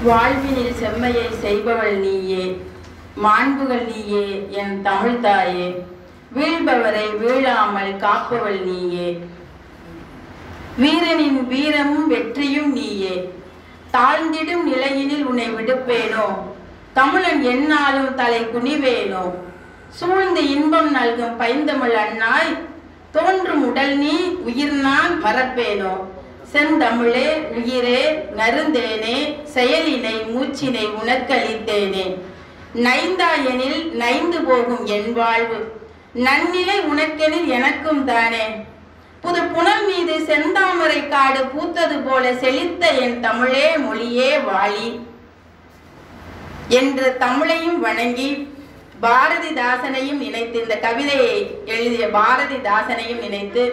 வாழ்வினில் செம்மையை செய்பவள் நீயே, மாண்புகள் நீயே என் தமிழ் தாயே, வீழ்பவரை வீழாமல் காப்பவள் நீயே, வீரனின் வீரமும் வெற்றியும் நீயே, தாழ்ந்திடும் நிலையினில் உன்னை விடுப்பேனோ, தமிழன் எந்நாளும் தலை குனிவேனோ, சூழ்ந்து இன்பம் நல்கும் பைந்தமிழ் அண்ணாய், தோன்றும் உடல் நீ உயிர் நான் மறப்பேனோ, செந்தமிழே உயிரே நறுந்தேனே, செயலினை மூச்சினை உனக்களித்தேனே, நைந்தாயெனில் நைந்து போகும் என் வாழ்வு, நன்னிலை உனக்கெனில் எனக்கும் தானே, புது புனல் மீது செந்தாமரை காடு பூத்தது போல செழித்த என் தமிழே மொழியே வாழி என்று தமிழையும் வணங்கி பாரதிதாசனையும் நினைத்து, இந்த கவிதையை எழுதிய பாரதிதாசனையும் நினைத்து,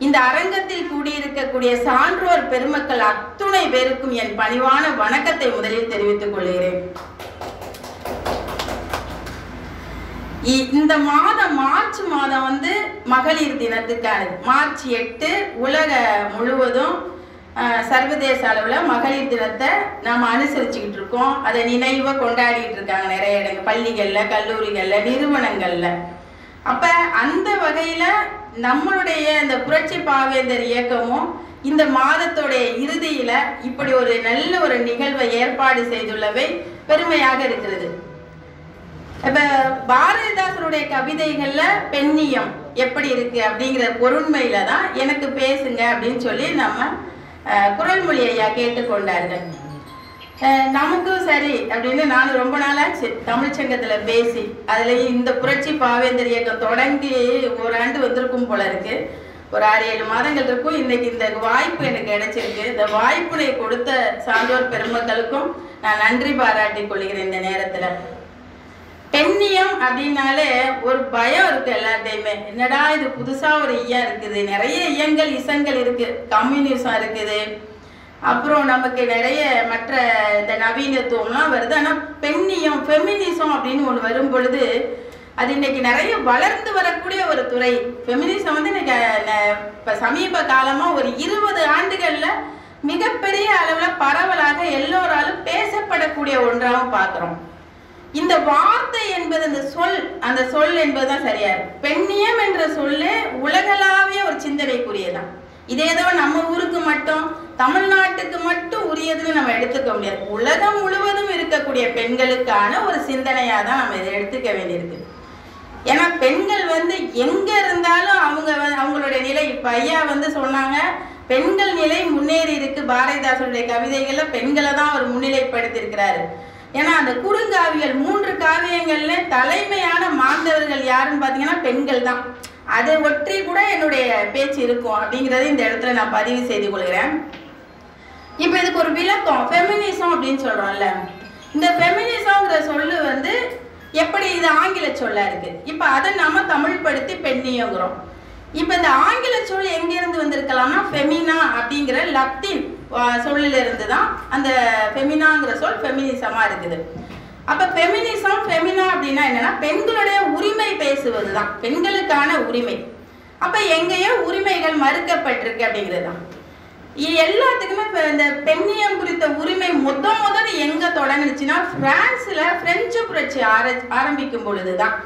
இந்த அரங்கத்தில் கூடியிருக்கக்கூடிய சான்றோர் பெருமக்கள் அத்துணை பேருக்கும் என் பணிவான வணக்கத்தை முதலில் தெரிவித்துக் கொள்கிறேன். இந்த மாதம் மார்ச் மாதம் மகளிர் தினத்துக்கானது. மார்ச் 8 உலக முழுவதும் சர்வதேச அளவில் மகளிர் தினத்தை நாம் அனுசரிச்சுக்கிட்டு இருக்கோம். அதை நினைவாக கொண்டாடிட்டு இருக்காங்க நிறைய இடங்கள், பள்ளிகளில், கல்லூரிகளில், நிறுவனங்களில். அப்போ அந்த வகையில் நம்மளுடைய இந்த புரட்சி பாவேந்தர் இயக்கமும் இந்த மாதத்துடைய இறுதியில் இப்படி ஒரு நல்ல ஒரு நிகழ்வை ஏற்பாடு செய்துள்ளவை பெருமையாக இருக்கிறது. இப்போ பாரதிதாசனுடைய கவிதைகளில் பெண்ணியம் எப்படி இருக்கு அப்படிங்கிற பொருண்மையில தான் எனக்கு பேசுங்க அப்படின்னு சொல்லி நம்ம குரல் மொழி ஐயா கேட்டுக்கொண்டார்கள். நமக்கும் சரி அப்படின்னு நான் ரொம்ப நாளாச்சு தமிழ்ச்சங்கத்தில் பேசி, அதுலேயும் இந்த புரட்சி பாவேந்தர் இயக்கம் தொடங்கி ஒரு ஆண்டு வந்திருக்கும் போல இருக்கு, ஒரு 6-7 மாதங்கள் இருக்கும். இன்னைக்கு இந்த வாய்ப்பு எனக்கு கிடைச்சிருக்கு. இந்த வாய்ப்பினை கொடுத்த சான்றோர் பெருமக்களுக்கும் நான் நன்றி பாராட்டிக் கொள்கிறேன். இந்த நேரத்தில் பெண்ணியம் அப்படின்னாலே ஒரு பயம் இருக்கு எல்லாத்தையுமே. என்னடா இது புதுசா ஒரு ஐயம் இருக்குது, நிறைய ஐயங்கள் இசங்கள் இருக்கு, கம்யூனிசம் இருக்குது, அப்புறம் நமக்கு நிறைய மற்ற இந்த நவீனத்துவம்லாம் வருது. ஆனால் பெண்ணியம் ஃபெமினிசம் அப்படின்னு ஒன்று வரும் பொழுது அது இன்னைக்கு நிறைய வளர்ந்து வரக்கூடிய ஒரு துறை. ஃபெமினிசம் இன்னைக்கு இப்போ சமீப காலமாக ஒரு 20 ஆண்டுகளில் மிகப்பெரிய அளவில் பரவலாக எல்லோராலும் பேசப்படக்கூடிய ஒன்றாகவும் பார்க்குறோம். இந்த வார்த்தை என்பது அந்த சொல் என்பதுதான் சரியா இருக்கு. பெண்ணியம் என்ற சொல்லு உலகளாவிய ஒரு சிந்தனைக்குரியதான். இதேதோ நம்ம ஊருக்கு மட்டும், தமிழ்நாட்டுக்கு மட்டும் உரியதுன்னு நம்ம எடுத்துக்க முடியாது. உலகம் முழுவதும் இருக்கக்கூடிய பெண்களுக்கான ஒரு சிந்தனையா தான் நம்ம இதை எடுத்துக்க வேண்டியிருக்கு. ஏன்னா பெண்கள் எங்க இருந்தாலும் அவங்களுடைய நிலை, இப்ப ஐயா சொன்னாங்க பெண்கள் நிலை முன்னேறி இருக்கு. பாரதிதாசனுடைய கவிதைகள்ல பெண்களை தான் அவர் முன்னிலைப்படுத்தியிருக்கிறாரு. ஏன்னா அந்த குறுங்காவியல் 3 காவியங்கள்ல தலைமையான மாந்தவர்கள் யாருன்னு பார்த்தீங்கன்னா பெண்கள் தான். அதை ஒற்றி கூட என்னுடைய பேச்சு இருக்கும் அப்படிங்கிறத இந்த இடத்துல நான் பதிவு செய்து கொள்கிறேன். இப்போ இதுக்கு ஒரு விளக்கம், ஃபெமினிசம் அப்படின்னு சொல்றோம்ல, இந்த ஃபெமினிசம்ங்கிற சொல்லு எப்படி இது ஆங்கில சொல்லா இருக்கு. இப்போ அதை நம்ம தமிழ் படுத்தி பெண்ணியங்கிறோம். இப்போ இந்த ஆங்கில சொல் எங்கிருந்து வந்திருக்கலாம்னா ஃபெமினா அப்படிங்கிற லத்தீன் சொல்லிலிருந்து தான் அந்த ஃபெமினாங்கிற சொல் ஃபெமினிசமாக இருக்குது. அப்போ ஃபெமினிசம் ஃபெமினா அப்படின்னா என்னன்னா பெண்களுடைய உரிமை பேசுவது தான், பெண்களுக்கான உரிமை. அப்போ எங்கேயோ உரிமைகள் மறுக்கப்பட்டிருக்கு அப்படிங்கிறது தான். எல்லாத்துக்குமே இப்போ இந்த பெண்ணியம் குறித்த உரிமை முதல்ல எங்கே தொடங்குச்சுன்னா பிரான்ஸில் பிரெஞ்சு புரட்சி ஆரம்பிக்கும் பொழுது தான்.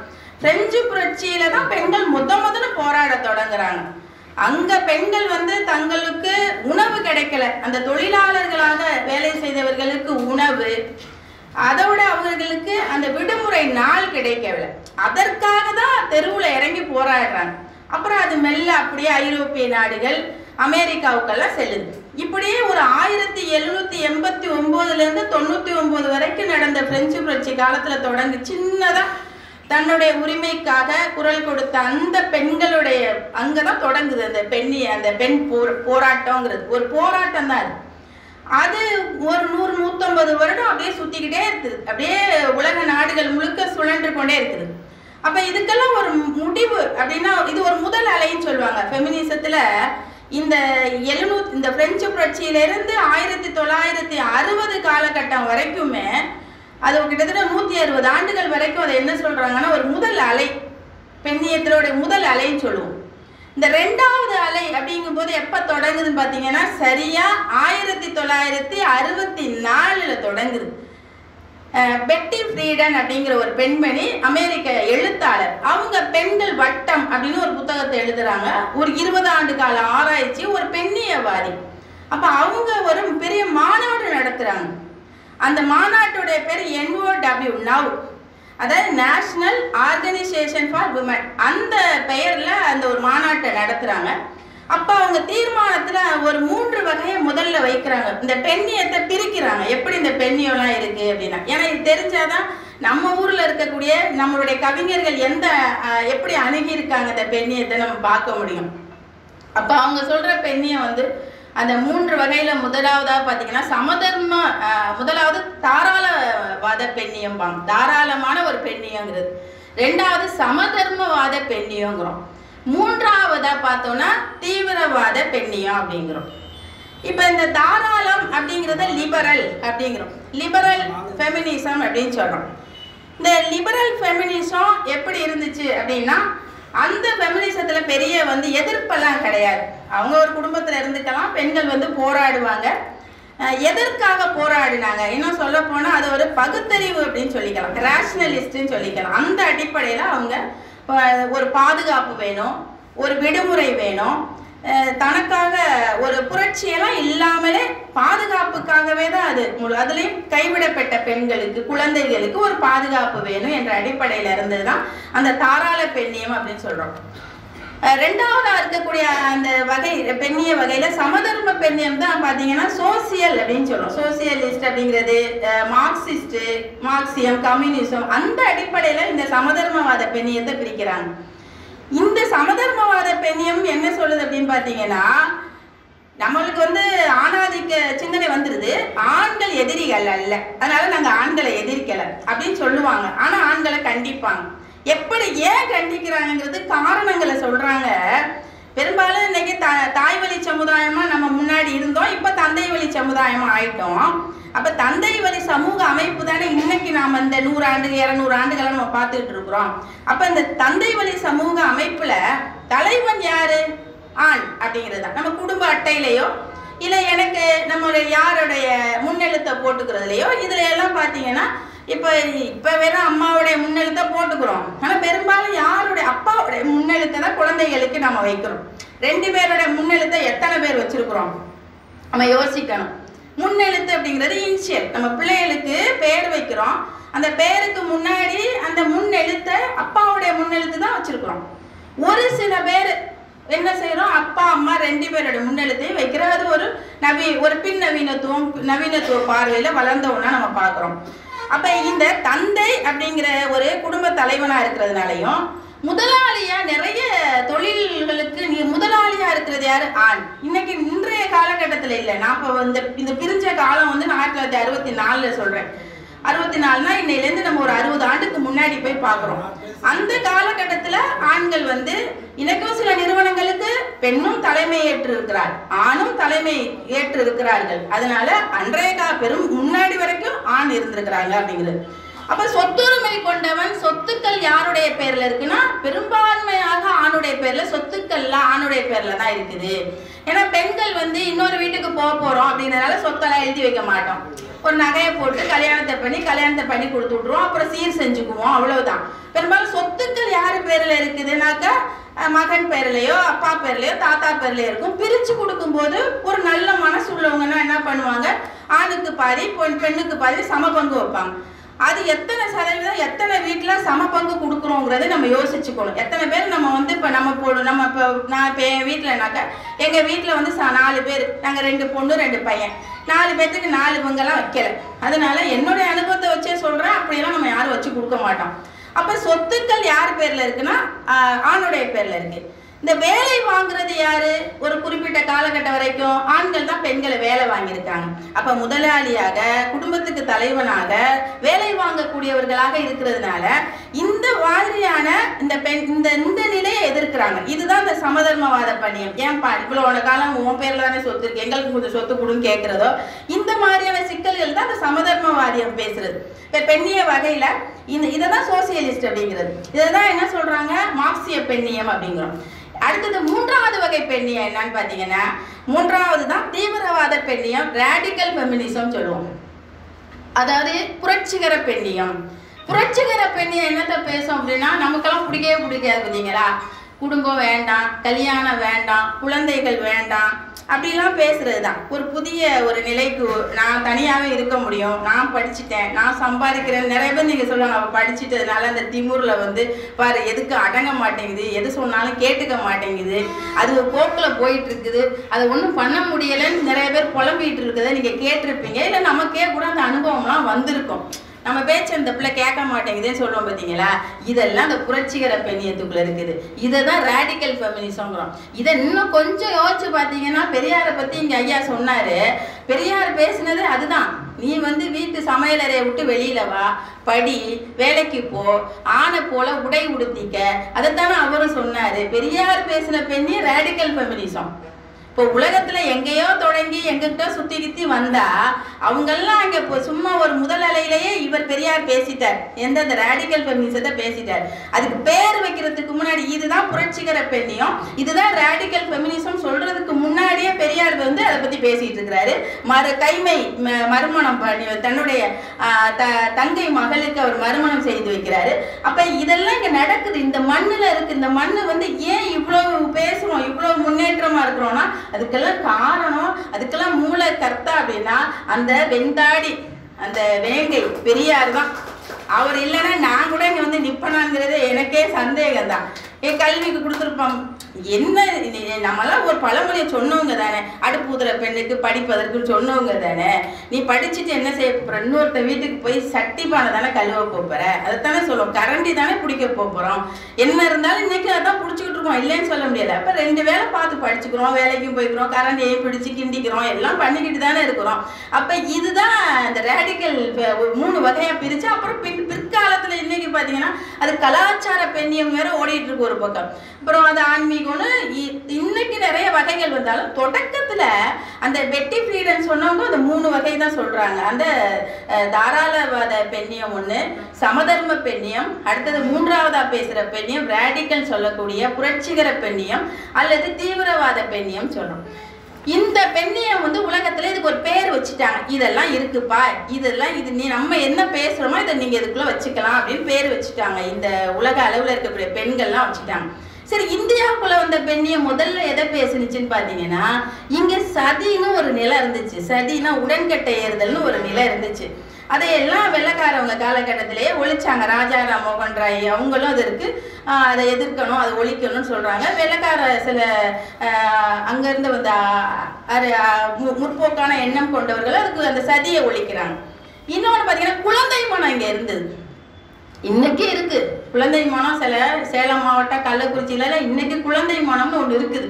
பிரெஞ்சு புரட்சியில தான் பெண்கள் முதல்ல போராட தொடங்குறாங்க. அங்க பெண்கள் தங்களுக்கு உணவு கிடைக்கல, அந்த தொழிலாளர்களாக வேலை செய்தவர்களுக்கு உணவு, அதோட அவர்களுக்கு அந்த விடுமுறை நாள் கிடைக்கவில்லை. அதற்காக தான் தெருவுல இறங்கி போராடுறாங்க. அப்புறம் அது மெல்ல அப்படியே ஐரோப்பிய நாடுகள், அமெரிக்காவுக்கெல்லாம் செல்லுது. இப்படியே ஒரு 1789 99 வரைக்கும் நடந்த பிரெஞ்சு புரட்சி காலத்துல தொடங்கி சின்னதா தன்னுடைய உரிமைக்காக குரல் கொடுத்த அந்த பெண்களுடைய அங்கதான் தொடங்குது அந்த பெண் போராட்டம்ங்கிறது. ஒரு போராட்டம் தான் அது ஒரு 100-150 வருடம் அப்படியே சுத்திக்கிட்டே இருக்குது. அப்படியே உலக நாடுகள் முழுக்க சுழன்று கொண்டே இருக்குது. அப்ப இதுக்கெல்லாம் ஒரு முடிவு அப்படின்னா இது ஒரு முதல் அலைன்னு சொல்லுவாங்க ஃபெமினிசத்துல. இந்த பிரெஞ்சு புரட்சியிலிருந்து 1960 காலகட்டம் வரைக்குமே, அது கிட்டத்தட்ட 160 ஆண்டுகள் வரைக்கும் அதை என்ன சொல்றாங்கன்னா ஒரு முதல் அலை, பெண்ணியத்திலோட முதல் அலைன்னு சொல்லுவோம். இந்த 2வது அலை அப்படிங்கும்போது எப்ப தொடங்குதுன்னு பாத்தீங்கன்னா சரியா 1964 தொடங்குது. பெட்டி ஃப்ரீடன் அப்படிங்கிற ஒரு பெண்மணி, அமெரிக்க எழுத்தாளர், அவங்க பெண்கள் வட்டம் அப்படின்னு ஒரு புத்தகத்தை எழுதுறாங்க. ஒரு 20 ஆண்டு கால ஆராய்ச்சி, ஒரு பெண்ணியவாதி. அப்போ அவங்க ஒரு பெரிய மாநாடு நடத்துகிறாங்க. அந்த மாநாட்டுடைய பேர் NOW, நவ், அதாவது நேஷ்னல் ஆர்கனைசேஷன் ஃபார் விமன். அந்த பெயரில் அந்த ஒரு மாநாட்டை நடத்துகிறாங்க. அப்போ அவங்க தீர்மானத்தில் ஒரு 3 வகையை முதல்ல வைக்கிறாங்க. இந்த பெண்ணியத்தை பிரிக்கிறாங்க. எப்படி இந்த பெண்ணியம்லாம் இருக்குது அப்படின்னா, ஏன்னா இது தெரிஞ்சாதான் நம்ம ஊரில் இருக்கக்கூடிய நம்மளுடைய கவிஞர்கள் எப்படி அணுகியிருக்காங்க இந்த பெண்ணியத்தை நம்ம பார்க்க முடியும். அப்போ அவங்க சொல்கிற பெண்ணியம் வந்து அந்த 3 வகையில் முதலாவதாக பார்த்தீங்கன்னா சமதர்ம, முதலாவது தாராளவாத பெண்ணியம்பாங்க, தாராளமான ஒரு பெண்ணியங்கிறது. 2வது சமதர்மவாத பெண்ணியங்கிறோம். 3வதாக பார்த்தோன்னா தீவிரவாத பெண்ணியம் அப்படிங்கிறோம். இப்போ இந்த தாராளம் அப்படிங்கிறத லிபரல் அப்படிங்கிறோம். லிபரல் ஃபெமினிசம் அப்படின்னு சொல்கிறோம். இந்த லிபரல் ஃபெமினிசம் எப்படி இருந்துச்சு அப்படின்னா, அந்த ஃபெமினிசத்தில் பெரிய வந்து எதிர்ப்பெல்லாம் கிடையாது. அவங்க ஒரு குடும்பத்தில் இருந்துக்கலாம், பெண்கள் வந்து போராடுவாங்க. எதற்காக போராடினாங்க, இன்னும் சொல்ல போனால் அது ஒரு பகுத்தறிவு அப்படின்னு சொல்லிக்கலாம், ரேஷ்னலிஸ்ட்ன்னு சொல்லிக்கலாம். அந்த அடிப்படையில் அவங்க ஒரு பாதுகாப்பு வேணும், ஒரு விடுமுறை வேணும், தனக்காக ஒரு புரட்சியெல்லாம் இல்லாமலே பாதுகாப்புக்காகவே தான் அது அதுலேயும் கைவிடப்பட்ட பெண்களுக்கு, குழந்தைகளுக்கு ஒரு பாதுகாப்பு வேணும் என்ற அடிப்படையில் இருந்தது தான் அந்த தாராள பெண்ணியம் அப்படின்னு சொல்கிறோம். 2வதாக இருக்கக்கூடிய அந்த வகை பெண்ணிய வகையில் சமதர்ம பெண்ணியம் தான் பார்த்தீங்கன்னா சோசியல் அப்படின்னு சொல்கிறோம். சோசியலிஸ்ட் அப்படிங்கிறது மார்க்சிஸ்ட்டு, மார்க்சியம், கம்யூனிசம், அந்த அடிப்படையில் இந்த சமதர்மவாத பெண்ணியத்தை பிரிக்கிறாங்க. இந்த சமதர்மவாத பெண்ணியம் என்ன சொல்லுது அப்படின்னு பார்த்தீங்கன்னா, நம்மளுக்கு வந்து ஆணாதிக்க சிந்தனை வந்துடுது, ஆண்கள் எதிரிகள் அல்ல, அதனால நாங்கள் ஆண்களை எதிர்க்கலை அப்படின்னு சொல்லுவாங்க. ஆனால் ஆண்களை கண்டிப்பாங்க. எப்படி ஏன் கண்டிக்கிறாங்கிறது காரணங்களை சொல்கிறாங்க. பெரும்பாலும் இன்னைக்கு தாய் வழி சமுதாயமாக நம்ம முன்னாடி இருந்தோம், இப்போ தந்தை வழி சமுதாயமாக ஆயிட்டோம். அப்போ தந்தை வழி சமூக அமைப்பு தானே இன்னைக்கு நாம் இந்த 100 ஆண்டு 200 ஆண்டுகளை நம்ம பார்த்துக்கிட்டு இருக்கிறோம். அப்போ இந்த தந்தை வழி சமூக அமைப்பில் தலைவன் யாரு? ஆண் அப்படிங்கிறது தான். நம்ம குடும்ப அட்டையிலையோ இல்லை எனக்கு நம்மளுடைய யாருடைய முன்னெழுத்தை போட்டுக்கிறதுலையோ இதில் எல்லாம் பார்த்தீங்கன்னா இப்போ வெறும் அம்மாவுடைய முன்னெழுத்தை போட்டுக்கிறோம். ஆனால் பெரும்பாலும் யாருடைய அப்பாவுடைய முன்னெழுத்தை தான் குழந்தைகளுக்கு நம்ம வைக்கிறோம். 2 பேருடைய முன்னெழுத்தை எத்தனை பேர் வச்சிருக்கிறோம் நம்ம யோசிக்கணும். முன்னெழுத்து அப்படிங்கிறது இனிஷியல், நம்ம பிள்ளைகளுக்கு பேர் வைக்கிறோம், அந்த பேருக்கு முன்னாடி அந்த முன்னெழுத்தை அப்பாவுடைய முன்னெழுத்து தான் வச்சிருக்கிறோம். ஒரு சில பேர் என்ன செய்கிறோம், அப்பா அம்மா 2 பேரோட முன்னெழுத்தையும் வைக்கிற அது ஒரு பின் நவீனத்துவ பார்வையில் வளர்ந்தோன்னா நம்ம பார்க்குறோம். அப்போ இந்த தந்தை அப்படிங்கிற ஒரு குடும்ப தலைவனாக இருக்கிறதுனாலையும் முதலாளியா நிறைய தொழில்களுக்கு முதலாளியா இருக்கிறது யாரு? ஆண். இன்னைக்கு இன்றைய காலகட்டத்தில் இல்லை, நான் இப்போ இந்த பிரிஞ்ச காலம் வந்து 1964 சொல்றேன். 64னா இன்னையிலேருந்து நம்ம ஒரு 60 ஆண்டுக்கு முன்னாடி போய் பார்க்குறோம். அந்த காலகட்டத்தில் ஆண்கள் வந்து இன்னைக்கும் சில நிறுவனங்களுக்கு பெண்ணும் தலைமை ஏற்று இருக்கிறார், ஆணும் தலைமை ஏற்று இருக்கிறார்கள். அதனால அன்றைய முன்னாடி வரைக்கும் ஆண் இருந்திருக்கிறாங்க அப்படிங்கிறது. அப்ப சொத்துரிமை கொண்டவன், சொத்துக்கள் யாருடைய பேர்ல இருக்குன்னா பெரும்பான்மையாக ஆணுடைய பேர்ல, சொத்துக்கள்லாம் ஆணுடைய பேர்ல தான் இருக்குது. ஏன்னா பெண்கள் வந்து இன்னொரு வீட்டுக்கு போறோம் அப்படின்றதுனால சொத்தெல்லாம் எழுதி வைக்க மாட்டோம். ஒரு நகையை போட்டு கல்யாணத்தை பண்ணி கொடுத்து விட்ருவோம், அப்புறம் சீர் செஞ்சுக்குவோம், அவ்வளவுதான். பெரும்பாலும் சொத்துக்கள் யாரு பேர்ல இருக்குதுனாக்கா மகன் பேர்லையோ அப்பா பேர்லையோ தாத்தா பேர்லையோ இருக்கும். பிரிச்சு கொடுக்கும் போது ஒரு நல்ல மனசு உள்ளவங்கன்னா என்ன பண்ணுவாங்க, ஆணுக்கு பாதி பெண்ணுக்கு பாதி சம பங்கு வைப்பாங்க. அது எத்தனை சதவீதம் எத்தனை வீட்டில் சம பங்கு கொடுக்குறோங்கிறத நம்ம யோசிச்சுக்கணும். எத்தனை பேர் நம்ம வந்து இப்போ நான் இப்போ என் வீட்டில்னாக்கா எங்கள் வீட்டில் வந்து 4 பேர், நாங்கள் 2 பொண்ணு 2 பையன், 4 பேர்த்துக்கு 4 பங்கெல்லாம் வைக்கல. அதனால என்னுடைய அனுபவத்தை வச்சே சொல்கிறேன், அப்படியெல்லாம் நம்ம யாரும் வச்சு கொடுக்க மாட்டோம். அப்போ சொத்துக்கள் யார் பேரில் இருக்குன்னா ஆணுடைய பேரில் இருக்குது. இந்த வேலை வாங்குறது யாரு? ஒரு குறிப்பிட்ட காலகட்டம் வரைக்கும் ஆண்கள் தான் பெண்களை வேலை வாங்கியிருக்காங்க. அப்ப முதலாளியாக, குடும்பத்துக்கு தலைவனாக வேலை வாங்கக்கூடியவர்களாக இருக்கிறதுனால இந்த மாதிரியான இந்த நிலையை எதிர்க்கிறாங்க. இதுதான் இந்த சமதர்மவாத பெண்ணியம். ஏன்பா இவ்வளவு காலம் உன் பேர்ல தானே சொத்து இருக்கு, எங்களுக்கு கொஞ்சம் சொத்து கொடுன்னு கேட்கிறதோ, இந்த மாதிரியான சிக்கல்கள் தான் இந்த சமதர்மவாதியம் பேசுறது. இப்ப பெண்ணிய வகையில இதைதான் சோசியலிஸ்ட் அப்படிங்கிறது. இதைதான் என்ன சொல்றாங்க, மார்க்சிய பெண்ணியம் அப்படிங்கிறோம். அடுத்தது 3வது வகை பெண்ணியம் என்னன்னு பார்த்தீங்கன்னா, 3வது தான் தீவிரவாத பெண்ணியம், ரேடிக்கல் ஃபெமினிசம் சொல்லுவோம். அதாவது புரட்சிகர பெண்ணியம். புரட்சிகர பெண்ணியம் என்னத்தை பேசும் அப்படின்னா, நமக்கெல்லாம் பிடிக்கவே பிடிக்காது பார்த்தீங்களா? குடும்பம் வேண்டாம், கல்யாணம் வேண்டாம், குழந்தைகள் வேண்டாம், அப்படிலாம் பேசுறது தான். ஒரு புதிய ஒரு நிலைக்கு நான் தனியாகவே இருக்க முடியும், நான் படிச்சுட்டேன், நான் சம்பாதிக்கிறேன். நிறைய பேர் நீங்கள் சொல்லுவாங்க, அவள் படிச்சுட்டதுனால அந்த திமுறில் வந்து பாரு எதுக்கு அடங்க மாட்டேங்குது, எது சொன்னாலும் கேட்டுக்க மாட்டேங்குது, அது ஒரு போக்கில் போயிட்டு இருக்குது, அதை ஒன்றும் பண்ண முடியலைன்னு நிறைய பேர் புலம்பிகிட்டு இருக்கிறத நீங்கள் கேட்டிருப்பீங்க. இல்லை நமக்கே கூட அந்த அனுபவம்லாம் வந்திருக்கும். நம்ம பேச்சு அந்த பிள்ளை கேட்க மாட்டேங்குதுன்னு சொல்லுவோம் பார்த்தீங்களா? இதெல்லாம் அந்த புரட்சிகர பெண்ணியத்துக்குள்ள இருக்குது. இதை தான் ரேடிக்கல் ஃபெமினிசம்ங்கிறோம். இதை இன்னும் கொஞ்சம் யோசிச்சு பார்த்தீங்கன்னா, பெரியாரை பற்றி இங்கே ஐயா சொன்னார். பெரியார் பேசினது அதுதான். நீ வந்து வீட்டு சமையலறையை விட்டு வெளியில வா, படி, வேலைக்கு போ, ஆணை போல உடை உடுத்திக்க, அதைத்தானே அவரும் சொன்னார். பெரியார் பேசின பெண்ணியம் ரேடிக்கல் ஃபெமினிசம். இப்போ உலகத்தில் எங்கேயோ தொடங்கி எங்கிட்ட சுற்றி கித்தி வந்தா அவங்கெல்லாம் அங்கே இப்போ சும்மா ஒரு முதல் அலையிலேயே இவர் பெரியார் பேசிட்டார். எந்தெந்த ரேடிக்கல் ஃபெமினிசத்தை பேசிட்டார். அதுக்கு பேர் வைக்கிறதுக்கு முன்னாடி இதுதான் புரட்சிகர பெண்ணியம், இதுதான் ரேடிக்கல் ஃபெமினிசம் சொல்றதுக்கு முன்னாடியே பெரியார் வந்து அதை பற்றி பேசிட்டு இருக்கிறாரு. கைமை மறுமணம் பண்ணி தன்னுடைய தங்கை மகளுக்கு அவர் மறுமணம் செய்து வைக்கிறாரு. அப்போ இதெல்லாம் இங்கே நடக்குது. இந்த மண்ணில் இருக்கு. இந்த மண்ணு வந்து ஏன் இவ்வளோ பேசுகிறோம், இவ்வளோ முன்னேற்றமாக இருக்கிறோம்னா அதுக்கெல்லாம் காரணம், அதுக்கெல்லாம் மூல கர்த்தா அப்படின்னா அந்த வெண்டாடி அந்த வேங்கை பெரியார் தான். அவர் இல்லைன்னா நான் கூட இங்கே வந்து நிற்பனாங்கிறது எனக்கே சந்தேகம் தான். என் கல்விக்கு கொடுத்துருப்போம். என்ன நம்மளாம் ஒரு பழமொழியை சொன்னவங்க தானே, அடுப்பு ஊதுற பெண்ணுக்கு படிப்பதற்குன்னு சொன்னவங்க தானே. நீ படிச்சுட்டு என்ன செய்ய போகிற, இன்னொருத்த வீட்டுக்கு போய் சட்டி பானை தானே கழுவ போகிற, அதைத்தானே சொல்லுவோம். கரண்டி தானே பிடிக்க போகிறோம். என்ன இருந்தாலும் இன்னைக்கு அதான் பிடிச்சிக்கிட்டு இருக்கோம், இல்லைன்னு சொல்ல முடியாது. அப்போ 2 வேலை பார்த்து படிச்சுக்கிறோம், வேலைக்கும் போய்க்கிறோம், கரண்டியை பிடிச்சி கிண்டிக்கிறோம், எல்லாம் பண்ணிக்கிட்டு தானே இருக்கிறோம். அப்போ இதுதான் இந்த ரேடிக்கல் 3 வகையாக பிரித்து அப்புறம் பிற்காலத்தில் இன்னைக்கு பார்த்தீங்கன்னா அது கலாச்சார பெண்ணியம் வேற ஓடிட்டு இருக்கு ஒரு பக்கம். அப்புறம் அது ஆன்மீகம்னு இன்னைக்கு நிறைய வகைகள் வந்தாலும் தொடக்கத்தில் அந்த பெட்டி ஃப்ரீடன் சொன்னவங்க அந்த 3 வகை தான் சொல்றாங்க. அந்த தாராளவாத பெண்ணியம் ஒன்று, சமதர்ம பெண்ணியம், அடுத்தது 3ஆவதா பேசுகிற பெண்ணியம் ரேடிக்கல் சொல்லக்கூடிய புரட்சிகர பெண்ணியம் அல்லது தீவிரவாத பெண்ணியம் சொல்றோம். இந்த பெண்ணியம் வந்து உலகத்துல இதுக்கு ஒரு பேர் வச்சுட்டாங்க. இதெல்லாம் இருக்குப்பா, இதெல்லாம் இது நீ நம்ம என்ன பேசுறோமோ இதை நீங்க இதுக்குள்ள வச்சுக்கலாம் அப்படின்னு பேர் வச்சுட்டாங்க. இந்த உலக அளவுல இருக்கக்கூடிய பெண்கள்லாம் வச்சுட்டாங்க. சரி, இந்தியாவுக்குள்ள வந்த பெண்ணியம் முதல்ல எதை பேசுனுச்சுன்னு பாத்தீங்கன்னா, இங்க சதின்னு ஒரு நிலை இருந்துச்சு. சதினா உடன்கட்டை ஏறுதல்னு ஒரு நிலை இருந்துச்சு. அதையெல்லாம் வெள்ளைக்காரவங்க காலகட்டத்திலேயே ஒழிச்சாங்க. ராஜாராம் மோகன் ராய் அவங்களும் அது இருக்கு, அதை எதிர்க்கணும், அதை ஒழிக்கணும்னு சொல்றாங்க. வெள்ளைக்கார சில அங்கிருந்து வந்த முற்போக்கான எண்ணம் கொண்டவர்கள் அதுக்கு அந்த சதியை ஒழிக்கிறாங்க. இன்னொன்று பார்த்தீங்கன்னா குழந்தை மனம் இங்கே இருந்தது, இன்னைக்கு இருக்கு. குழந்தை மனம் சில சேலம் மாவட்டம் கள்ளக்குறிச்சியில இன்னைக்கு குழந்தை மனம்னு ஒன்று இருக்குது.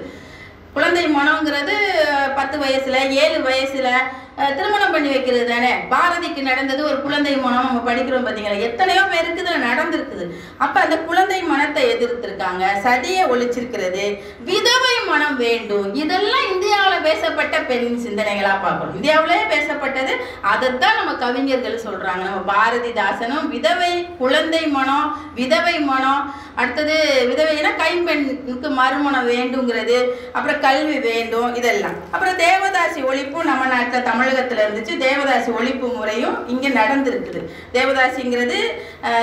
குழந்தை மனம்ங்கிறது 10 வயசுல 7 வயசுல திருமணம் பண்ணி வைக்கிறது தானே. பாரதிக்கு நடந்தது ஒரு குழந்தை மனம், நம்ம படிக்கிறோம் பார்த்தீங்களா, எத்தனையோ பேருக்கு இதில் நடந்திருக்குது. அப்போ அந்த குழந்தை மனத்தை எதிர்த்திருக்காங்க, சதியை ஒழிச்சிருக்கிறது, விதவை மனம் வேண்டும். இதெல்லாம் இந்தியாவில் பேசப்பட்ட பெண் சிந்தனைகளாக பார்க்கணும். இந்தியாவிலே பேசப்பட்டது, அதைத்தான் நம்ம கவிஞர்கள் சொல்கிறாங்க. நம்ம பாரதிதாசனும் விதவை, குழந்தை மனம், விதவை மனம், அடுத்தது விதவைனா கைம்பெண்ணுக்கு மறுமணம் வேண்டுங்கிறது, அப்புறம் கல்வி வேண்டும், இதெல்லாம். அப்புறம் தேவதாசி ஒழிப்பும் நம்ம நாட்டில் தமிழகத்தில் இருந்துச்சு. தேவதாசி ஒழிப்பு முறையும் இங்கே நடந்திருக்குது. தேவதாசிங்கிறது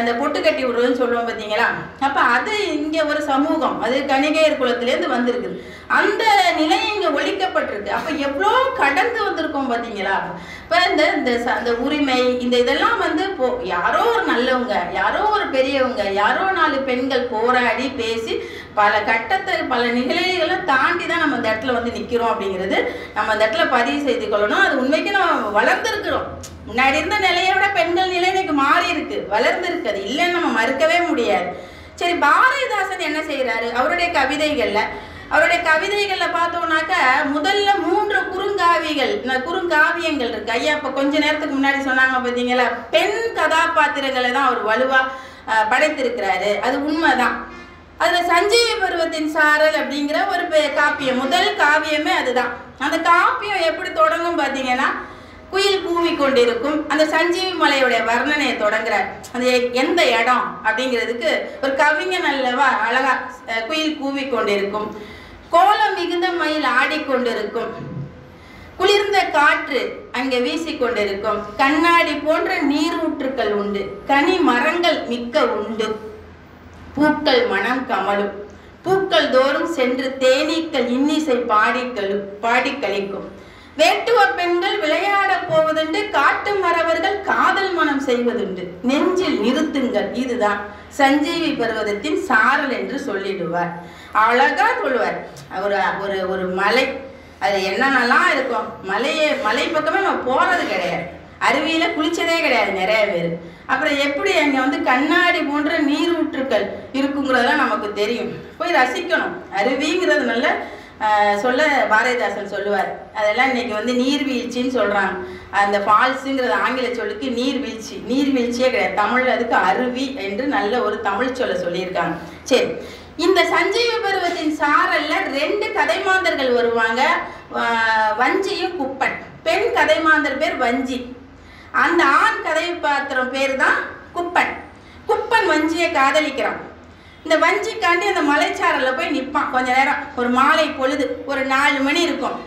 இந்த பொட்டு கட்டி விடுறதுன்னு சொல்லுவோம் பார்த்தீங்களா. அப்போ அது இங்கே ஒரு சமூகம், அது கணிகையர் குலத்திலேருந்து வந்திருக்குது. அந்த நிலையை இங்கே ஒழிக்கப்பட்டிருக்கு. அப்போ எவ்வளோ கடந்து வந்திருக்கோம் பார்த்தீங்களா. இப்போ இந்த உரிமை இந்த இதெல்லாம் வந்து யாரோ ஒரு நல்லவங்க, யாரோ ஒரு பெரியவங்க, யாரோ 4 பெண்கள் போராடி பேசி பல கட்டத்தை பல நிகழ்வுகளை தாண்டி தான் நம்ம இந்த இடத்துல வந்து நிற்கிறோம் அப்படிங்கிறது நம்ம இந்த இடத்துல பதிவு செய்து கொள்ளணும். அது உண்மைக்கு நம்ம வளர்ந்துருக்கிறோம். முன்னாடி இருந்த நிலையை விட பெண்கள் நிலை இன்னைக்கு மாறி இருக்கு, வளர்ந்துருக்கு. அது இல்லைன்னு நம்ம மறுக்கவே முடியாது. சரி, பாரதிதாசன் என்ன செய்யறாரு அவருடைய கவிதைகளில் பார்த்தோம்னாக்க முதல்ல 3 குறுங்காவியங்கள் இருக்கு. ஐயா இப்போ கொஞ்ச நேரத்துக்கு முன்னாடி சொன்னாங்க பார்த்தீங்களா, பெண் கதாபாத்திரங்களை தான் அவர் வலுவாக படைத்திருக்கிறாரு. அது உண்மைதான். அதில் சஞ்சீவி பருவத்தின் சாரல் அப்படிங்கிற ஒரு காப்பியம், முதல் காவியமே அதுதான். அந்த காப்பியம் எப்படி தொடங்கும் பார்த்தீங்கன்னா, குயில் கூவி கொண்டிருக்கும். அந்த சஞ்சீவி மலையுடைய வர்ணனையை தொடங்குறார். அந்த எந்த இடம் அப்படிங்கிறதுக்கு ஒரு கவிஞன் அல்லவா அழகா குயில் கூவி கொண்டிருக்கும், கோலம் மிகுந்த மயில் ஆடிக்கொண்டிருக்கும், குளிர்ந்த காற்று அங்கே வீசிக்கொண்டிருக்கும். கண்ணாடி போன்ற நீரூற்றுக்கள் உண்டு. கனி மரங்கள் மிக்க உண்டு. பூக்கள் மனம் கமலும். பூக்கள் தோறும் சென்று தேனீக்கள் இன்னிசை பாடி கழிக்கும். வேட்டுவ பெண்கள் விளையாட போவதுண்டு. காட்டு மறவர்கள் காதல் மனம் செய்வதுண்டு. நெஞ்சில் நிறுத்துங்கள். இதுதான் சஞ்சீவி பர்வதத்தின் சாரல் என்று சொல்லிடுவார். அழகா சொல்லுவார். ஒரு ஒரு மலை, அது என்னென்னலாம் இருக்கும். மலை பக்கமே நம்ம போறது கிடையாது. அருவியில குளிச்சதே கிடையாது நிறைய பேர். அப்புறம் எப்படி அங்கே வந்து கண்ணாடி போன்ற நீரூற்றுக்கள் இருக்குங்கிறதெல்லாம் நமக்கு தெரியும். போய் ரசிக்கணும். அருவிங்கிறது நல்ல சொல்ல பாரதிதாசன் சொல்லுவார். அதெல்லாம் இன்னைக்கு வந்து நீர்வீழ்ச்சின்னு சொல்றாங்க. அந்த ஃபால்ஸுங்கிறது ஆங்கில சொல்லுக்கு நீர்வீழ்ச்சி. நீர்வீழ்ச்சியே கிடையாது, தமிழ் அதுக்கு அருவி என்று நல்ல ஒரு தமிழ் சொல்ல சொல்லியிருக்காங்க. சரி, இந்த சஞ்சீவி பருவத்தின் சாரல்ல 2 கதைமாந்தர்கள் வருவாங்க, வஞ்சியும் குப்பன். பெண் கதைமாந்தர் பேர் வஞ்சி. அந்த ஆண் கதை பாத்திரம் பேர் தான் குப்பன். குப்பன் வஞ்சியை காதலிக்கிறான். இந்த வஞ்சிக்காண்டி அந்த மலைச்சாரல்ல போய் நிற்பான் கொஞ்ச நேரம். ஒரு மாலை பொழுது, ஒரு 4 மணி இருக்கும்.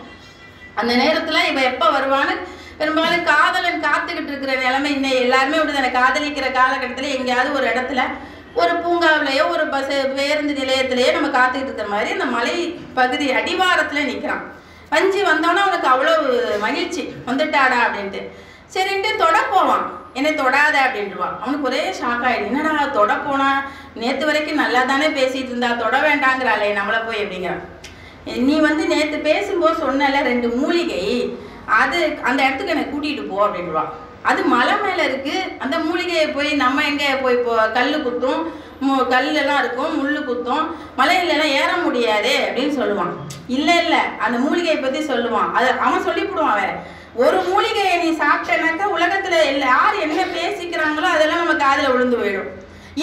அந்த நேரத்துல இவ எப்ப வருவான்னு பெரும்பாலும் காதலன் காத்துக்கிட்டு இருக்கிற நிலைமை. இன்னும் எல்லாருமே விடுதலை காதலிக்கிற காலகட்டத்துல எங்கேயாவது ஒரு இடத்துல ஒரு பூங்காவிலேயோ ஒரு பேருந்து நிலையத்திலேயோ நம்ம காத்துக்கிட்டு இருக்கிற மாதிரி அந்த மலை பகுதி அடிவாரத்துல நிற்கிறான். வஞ்சி வந்தோன்னா அவனுக்கு அவ்வளவு மகிழ்ச்சி, வந்துட்டாடா அப்படின்ட்டு. சரின்ட்டு தொட போவான். என்னை தொடாத அப்படின்ட்டுருவான். அவனுக்கு ஒரே ஷாக் ஆகிடும். என்னடா தொட போனா, நேற்று வரைக்கும் நல்லா தானே பேசிட்டு இருந்தா, தொட வேண்டாங்கிறாளே நம்மளை போய் அப்படிங்கிறான். நீ வந்து நேற்று பேசும்போது சொன்னல 2 மூலிகை, அது அந்த இடத்துக்கு என்னை கூட்டிகிட்டு போ அப்படின்ட்டுருவான். அது மலை மேலே இருக்குது. அந்த மூலிகையை போய் நம்ம எங்கே போய் கல் குத்தும், கல்லெல்லாம் இருக்கும், முள் குத்தும், மலையிலலாம் ஏற முடியாது அப்படின்னு சொல்லுவான். இல்லை அந்த மூலிகையை பற்றி சொல்லுவான். அது அவன் சொல்லிவிடுவான். வேற ஒரு மூலிகையை நீ சாப்பிட்டனாக்கா உலகத்தில் யார் என்ன பேசிக்கிறாங்களோ அதெல்லாம் நம்ம காதில் விழுந்து போயிடும்.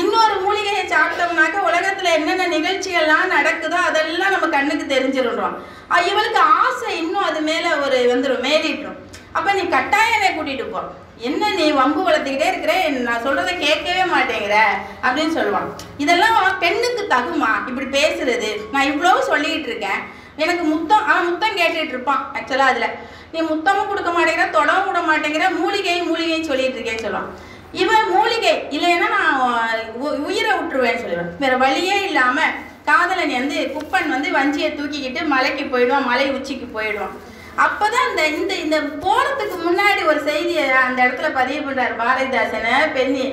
இன்னொரு மூலிகையை சாப்பிட்டோம்னாக்கா உலகத்தில் என்னென்ன நிகழ்ச்சிகள்லாம் நடக்குதோ அதெல்லாம் நம்ம கண்ணுக்கு தெரிஞ்சிடுறோம். இவளுக்கு ஆசை இன்னும் அது மேலே ஒரு வந்துடும், மேலிட்டுரும். அப்போ நீ கட்டாயம் என்னை கூட்டிகிட்டு போ. என்ன நீ வம்பு வளர்த்துக்கிட்டே இருக்கிற, நான் சொல்கிறத கேட்கவே மாட்டேங்கிற அப்படின்னு சொல்லுவான். இதெல்லாம் பெண்ணுக்கு தகுமா இப்படி பேசுறது? நான் இவ்வளோ சொல்லிகிட்டு இருக்கேன், எனக்கு முத்தம், அவன் முத்தம் கேட்டுட்டு இருப்பான். ஆக்சுவலாக அதில் நீ முத்தமும் கொடுக்க மாட்டேங்கிற, தொடவும் விட மாட்டேங்கிற, மூலிகைன்னு சொல்லிட்டு இருக்கேன்னு சொல்லுவான். இவன் மூலிகை இல்லைன்னா நான் உயிரை விட்டுருவேன்னு சொல்லிடுவேன். வேற வழியே இல்லாமல் காதலன் வந்து குப்பன் வந்து வஞ்சியை தூக்கிக்கிட்டு மலைக்கு போயிடுவான், மலை உச்சிக்கு போயிடுவான். அப்போதான் இந்த போகிறதுக்கு முன்னாடி ஒரு செய்தியை அந்த இடத்துல பதிவு பண்ணுறார் பாரதிதாசனை. பெண்ணி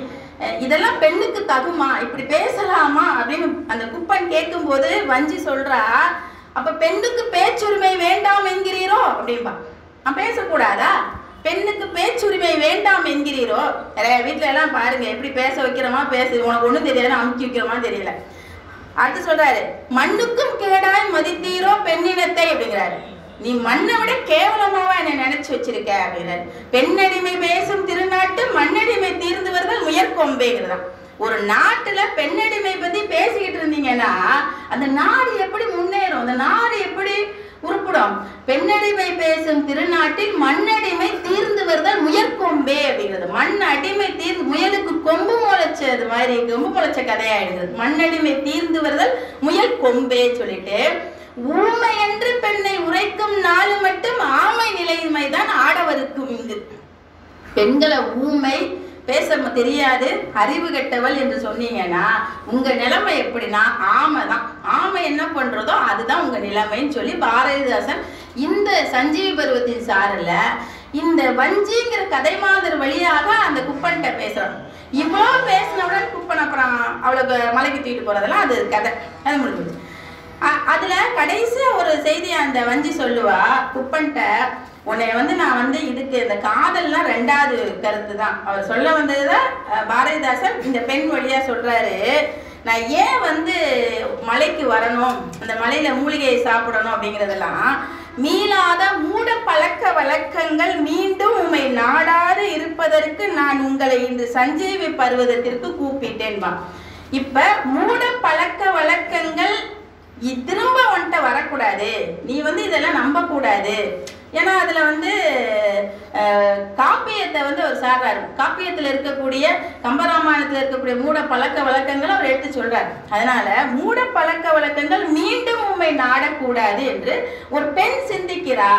இதெல்லாம் பெண்ணுக்கு தகுமா, இப்படி பேசலாமா அப்படின்னு அந்த குப்பன் கேட்கும்போது வஞ்சி சொல்கிறா, அப்போ பெண்ணுக்கு பேச்சுரிமை வேண்டாம் என்கிறீரோ அப்படின்பா. நான் பேசக்கூடாதா? பெண்ணுக்கு பேச்சுரிமை வேண்டாம் என்கிறீரோ? நிறைய வீட்டில எல்லாம் பாருங்க, எப்படி பேச வைக்கிறோமா, உனக்கு ஒன்றும் தெரியாது, அமுக்கி வைக்கிறோமா தெரியல. அடுத்து சொல்றாரு, மண்ணுக்கும் கேடாய் மதித்தீரோ பெண்ணினத்தை அப்படிங்கிறாரு. நீ மண்ணை விட கேவலமாவா என்னை நினைச்சு வச்சிருக்க அப்படிங்கிறாரு. பெண்ணடிமை பேசும் திருநாட்டு மண்ணடிமை தீர்ந்து வருதல் முயற்கொம்பேங்கிறதான். ஒரு நாட்டுல பெண்ணடிமை பத்தி பேசிக்கிட்டு இருந்தீங்கன்னா அந்த நாடு எப்படி முன்னேறும், அந்த நாடு எப்படி உருப்படும்? பெண்ணடிமை பேசும் திருநாட்டில் மண்ணடிமை தீர்ந்து வருதல் முயற்கொம்பே அப்படிங்கிறது. மண் அடிமை தீர்ந்து, முயலுக்கு கொம்பு முளைச்சது மாதிரி கொம்பு முளைச்ச கதையாயிடுது. மண்ணடிமை தீர்ந்து வருதல் முயல் கொம்பே சொல்லிட்டு, ஊமை என்று பெண்ணை உரைக்கும் நாலு மட்டும் ஆமை நிலைமைதான் ஆடவருக்கும். இங்கு பெண்களை ஊமை, பேச தெரியாது, அறிவு கெட்டவள் என்று சொன்னீங்கன்னா உங்க நிலைமை எப்படின்னா ஆமை தான். ஆமை என்ன பண்றதோ அதுதான் உங்க நிலைமைன்னு சொல்லி பாரதிதாசன் இந்த சஞ்சீவி பருவத்தின் சாரல இந்த வஞ்சிங்கிற கதைமாந்தர் வழியாக அந்த குப்பன்கிட்ட பேசுறான். இவ்வளோ பேசினவுடன் குப்பன் அப்புறம் அவளுக்கு மலைக்கு தூக்கிட்டு போறதெல்லாம் அது கதை, அது முடிஞ்சு. அதுல கடைசியா ஒரு செய்தி அந்த வஞ்சி சொல்லுவா குப்பன்கிட்ட, உன்னை வந்து நான் வந்து இதுக்கு இந்த காதல்லாம் 2வது கருத்து தான். அவர் சொல்ல வந்ததுதான் பாரதிதாசன் இந்த பெண் வழியா சொல்றாரு. நான் ஏன் வந்து மலைக்கு வரணும், அந்த மலையில மூலிகையை சாப்பிடணும் அப்படிங்கிறதெல்லாம் மீளாத மூட பழக்க வழக்கங்கள் மீண்டும் உம்மை நாடாது இருப்பதற்கு நான் உங்களை இந்த சஞ்சீவி பர்வதத்திற்கு கூப்பிட்டேன்பா. இப்ப மூட பழக்க வழக்கங்கள் திரும்ப உன்கிட்ட வரக்கூடாது, நீ வந்து இதெல்லாம் நம்ப கூடாது, ஏன்னா அதில் வந்து காப்பியத்தை வந்து அவர் சார்றாரு. காப்பியத்தில் இருக்கக்கூடிய கம்பராமாயணத்தில் இருக்கக்கூடிய மூட பழக்க வழக்கங்கள் அவர் எடுத்து சொல்றார். அதனால மூட பழக்க வழக்கங்கள் மீண்டும் உண்மை நாடக்கூடாது என்று ஒரு பெண் சிந்திக்கிறா,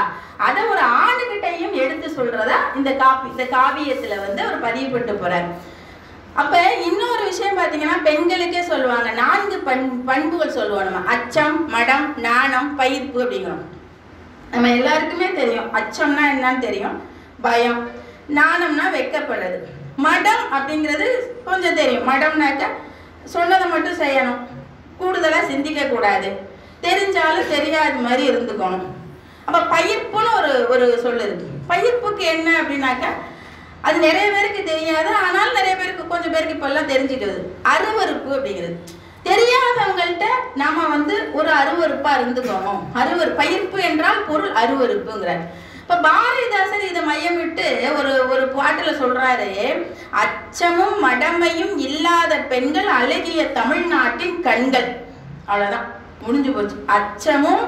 அதை ஒரு ஆணுகிட்டையும் எடுத்து சொல்றதா இந்த காவியத்துல வந்து அவர் பதிவுபட்டு போறார். அப்ப இன்னொரு விஷயம் பார்த்தீங்கன்னா, பெண்களுக்கே சொல்லுவாங்க 4 பண்புகள் சொல்லுவோம் நம்ம. அச்சம், மடம், நாணம், பயிர்ப்பு அப்படிங்கிறோம். நம்ம எல்லாருக்குமே தெரியும் அச்சம்னா என்னன்னு தெரியும், பயம். நாணம்னா வெட்கப்படுறது. மடம் அப்படிங்கிறது கொஞ்சம் தெரியும். மடம்னாக்க சொன்னதை மட்டும் செய்யணும், கூடுதலாக சிந்திக்க கூடாது, தெரிஞ்சாலும் தெரியாத மாதிரி இருந்துக்கணும். அப்போ பயிர்ப்புன்னு ஒரு சொல்லுது. பயிர்ப்புக்கு என்ன அப்படின்னாக்கா, அது நிறைய பேருக்கு தெரியாது, ஆனால் நிறைய பேருக்கு கொஞ்சம் பேருக்கு இப்பெல்லாம் தெரிஞ்சுக்கிறது. அருவருப்பு அப்படிங்கிறது தெரியாதவங்கள்ட்ட நாம வந்து ஒரு அருவருப்பா இருந்துக்கணும். பயிர்ப்பு என்றால் பொருள் அருவருப்புங்கிறார். இப்ப பாரதிதாசன் இதை மையமிட்டு ஒரு பாட்டுல சொல்றாரு, அச்சமும் மடமையும் இல்லாத பெண்கள் அழகிய தமிழ்நாட்டின் கண்கள். அவ்வளவுதான், முடிஞ்சு போச்சு. அச்சமும்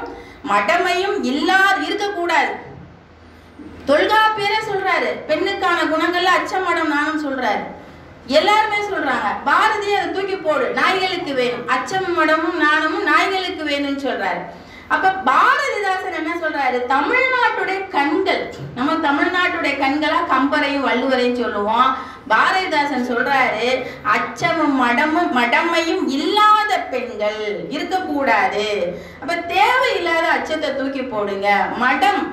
மடமையும் இருக்கக்கூடாது. தொல்காப்பியரே சொல்றாரு, பெண்ணுக்கான குணங்கள்ல அச்சம் மடம் நானும் சொல்றாரு. எல்லாருமே சொல்றாங்க. பாரதி அதை தூக்கி போடு, நாய்களுக்கு வேணும். அச்சமும் மடமும் நாணமும் நாய்களுக்கு வேணும்னு சொல்றாரு. அப்ப பாரதிதாசன் என்ன சொல்றாரு, தமிழ்நாட்டுடைய கண்கள், நம்ம தமிழ்நாட்டுடைய கண்களா கம்பரையும் வள்ளுவரையும் சொல்லுவோம். பாரதிதாசன் சொல்றாரு, அச்சமும் மடமையும் இல்லாத பெண்கள் இருக்கக்கூடாது. அப்ப தேவையில்லாத அச்சத்தை தூக்கி போடுங்க.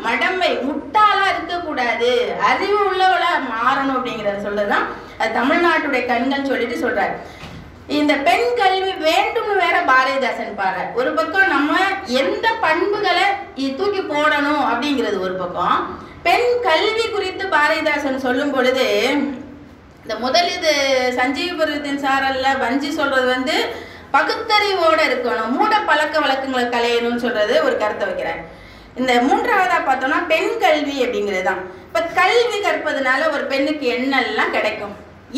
மடமை முட்டாளா இருக்கக்கூடாது, அறிவு உள்ளவளா மாறணும் அப்படிங்கிறத சொல்றதுதான் அது தமிழ்நாட்டுடைய கண்கள் சொல்லிட்டு சொல்றாரு. இந்த பெண் கல்வி வேண்டும்னு வேற பாரதிதாசன் பாரு. ஒரு பக்கம் நம்ம எந்த பண்புகளை தூக்கி போடணும் அப்படிங்கிறது ஒரு பக்கம். பெண் கல்வி குறித்து பாரதிதாசன் சொல்லும் பொழுது, இந்த முதலிது சஞ்சீவபுரத்தின் சாரல்ல வஞ்சி சொல்றது வந்து பகுத்தறிவோட இருக்கணும், மூட பழக்க வழக்கங்களை கலையணும்னு சொல்றது ஒரு கருத்தை வைக்கிறார். இந்த 3ஆவதா பார்த்தோம்னா பெண் கல்வி அப்படிங்கிறது தான். இப்ப கல்வி கற்பதனால ஒரு பெண்ணுக்கு என்னெல்லாம் கிடைக்கும்,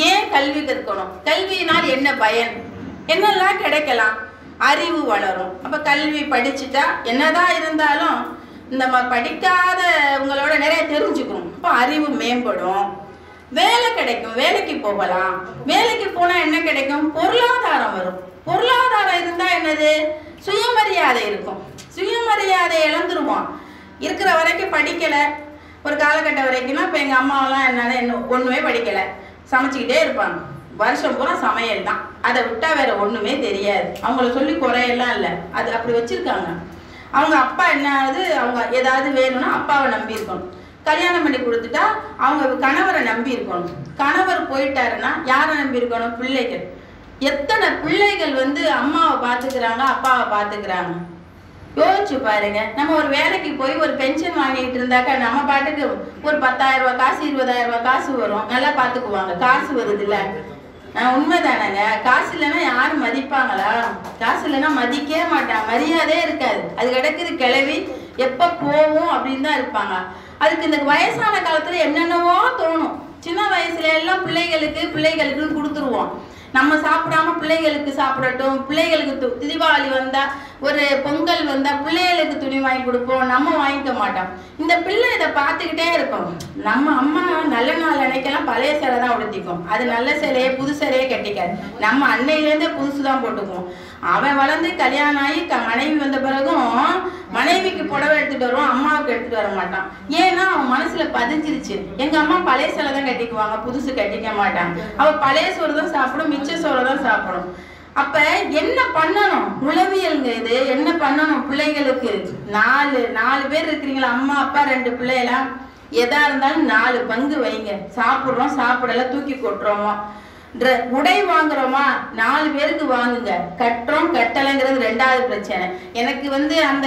ஏன் கல்வி கற்கணும், கல்வியினால் என்ன பயன், என்னெல்லாம் கிடைக்கலாம், அறிவு வளரும். அப்ப கல்வி படிச்சுட்டா என்னதான் இருந்தாலும் நம்ம படிக்காதவங்களோட நிறைய தெரிஞ்சுக்கணும். இப்போ அறிவு மேம்படும், வேலை கிடைக்கும், வேலைக்கு போகலாம். வேலைக்கு போனா என்ன கிடைக்கும், பொருளாதாரம் வரும். பொருளாதாரம் இருந்தா என்னது, சுயமரியாதை இருக்கும். சுயமரியாதை இழந்துருவோம். இருக்கிற வரைக்கும் படிக்கல, ஒரு காலகட்டம் வரைக்கும்னா இப்போ எங்கள் அம்மாவெல்லாம் என்ன ஒன்றுமே படிக்கலை, சமைச்சிக்கிட்டே இருப்பாங்க. வருஷம் பூரா சமையல் தான், அதை விட்டால் வேற ஒன்றுமே தெரியாது. அவங்கள சொல்லி குறையெல்லாம் இல்லை, அது அப்படி வச்சுருக்காங்க. அவங்க அப்பா என்னாவது, அவங்க ஏதாவது வேணும்னா அப்பாவை நம்பி இருக்கணும். கல்யாணம் பண்ணி கொடுத்துட்டா அவங்க கணவரை நம்பி இருக்கணும். கணவர் போயிட்டாருன்னா யாரை நம்பி இருக்கணும், பிள்ளைகள். எத்தனை பிள்ளைகள் வந்து அம்மாவை பார்த்துக்கிறாங்க, அப்பாவை பார்த்துக்கிறாங்க. யோசிச்சு பாருங்க. நம்ம ஒரு வேலைக்கு போய் ஒரு பென்ஷன் வாங்கிட்டு இருந்தாக்கா நம்ம பாட்டுக்கு ஒரு 10,000 ரூபாய் காசு, 20,000 ரூபாய் காசு வரும், நல்லா பார்த்துக்குவாங்க. காசு வருது இல்லை, உண்மைதானங்க. காசு இல்லைன்னா யாரும் மதிப்பாங்களா, காசு இல்லைன்னா மதிக்கவே மாட்டாங்க, மரியாதையே இருக்காது. அது கிடக்குது கிளவி, எப்போ போவோம் அப்படின்னு தான் இருப்பாங்க. அதுக்கு இந்த வயசான காலத்துல என்னென்னவோ தோணும். சின்ன வயசுல எல்லாம் பிள்ளைகளுக்கு கொடுத்துருவோம். நம்ம சாப்பிடாம பிள்ளைகளுக்கு சாப்பிடட்டும், பிள்ளைகளுக்கு தீபாவளி வந்தா ஒரு பொங்கல் வந்தா பிள்ளைகளுக்கு துணி வாங்கி கொடுப்போம், நம்ம வாங்கிக்க மாட்டோம். இந்த பிள்ளை இதை பார்த்துக்கிட்டே இருப்போம். நம்ம அம்மா நல்ல நாள் அன்னைக்கெல்லாம் பழைய சேலை தான் உடுத்திக்கும், அது நல்ல சேலையே புது சேலையே கட்டிக்காது. நம்ம அன்னையிலேருந்தே புதுசு தான் போட்டுக்குவோம். அவன் வளர்ந்து கல்யாணம் ஆகி மனைவி வந்த பிறகும் மனைவிக்கு புடவை எடுத்துட்டு வருவான், அம்மாவுக்கு எடுத்துட்டு வர மாட்டான். ஏன்னா அவன் மனசுல பதிஞ்சிருச்சு, எங்க அம்மா பழைய சேலை தான் கட்டிக்குவாங்க, புதுசு கட்டிக்க மாட்டாங்க. அவ பழைய சோறு தான் சாப்பிடும், மிச்ச சோறு தான் சாப்பிடும். அப்ப என்ன பண்ணணும், உளவியல்ங்க இது. என்ன பண்ணணும், பிள்ளைகளுக்கு 4 பேர் இருக்கிறீங்களா, அம்மா அப்பா 2 பிள்ளைலாம், எதா இருந்தாலும் 4 பங்கு வைங்க. சாப்பிட்றோம் சாப்பிடல தூக்கி கொட்டுறோமோ, உடை வாங்குறோமா 4 பேருக்கு வாங்குங்க. கட்டுறோம் கட்டலைங்கிறது 2வது பிரச்சனை. எனக்கு வந்து அந்த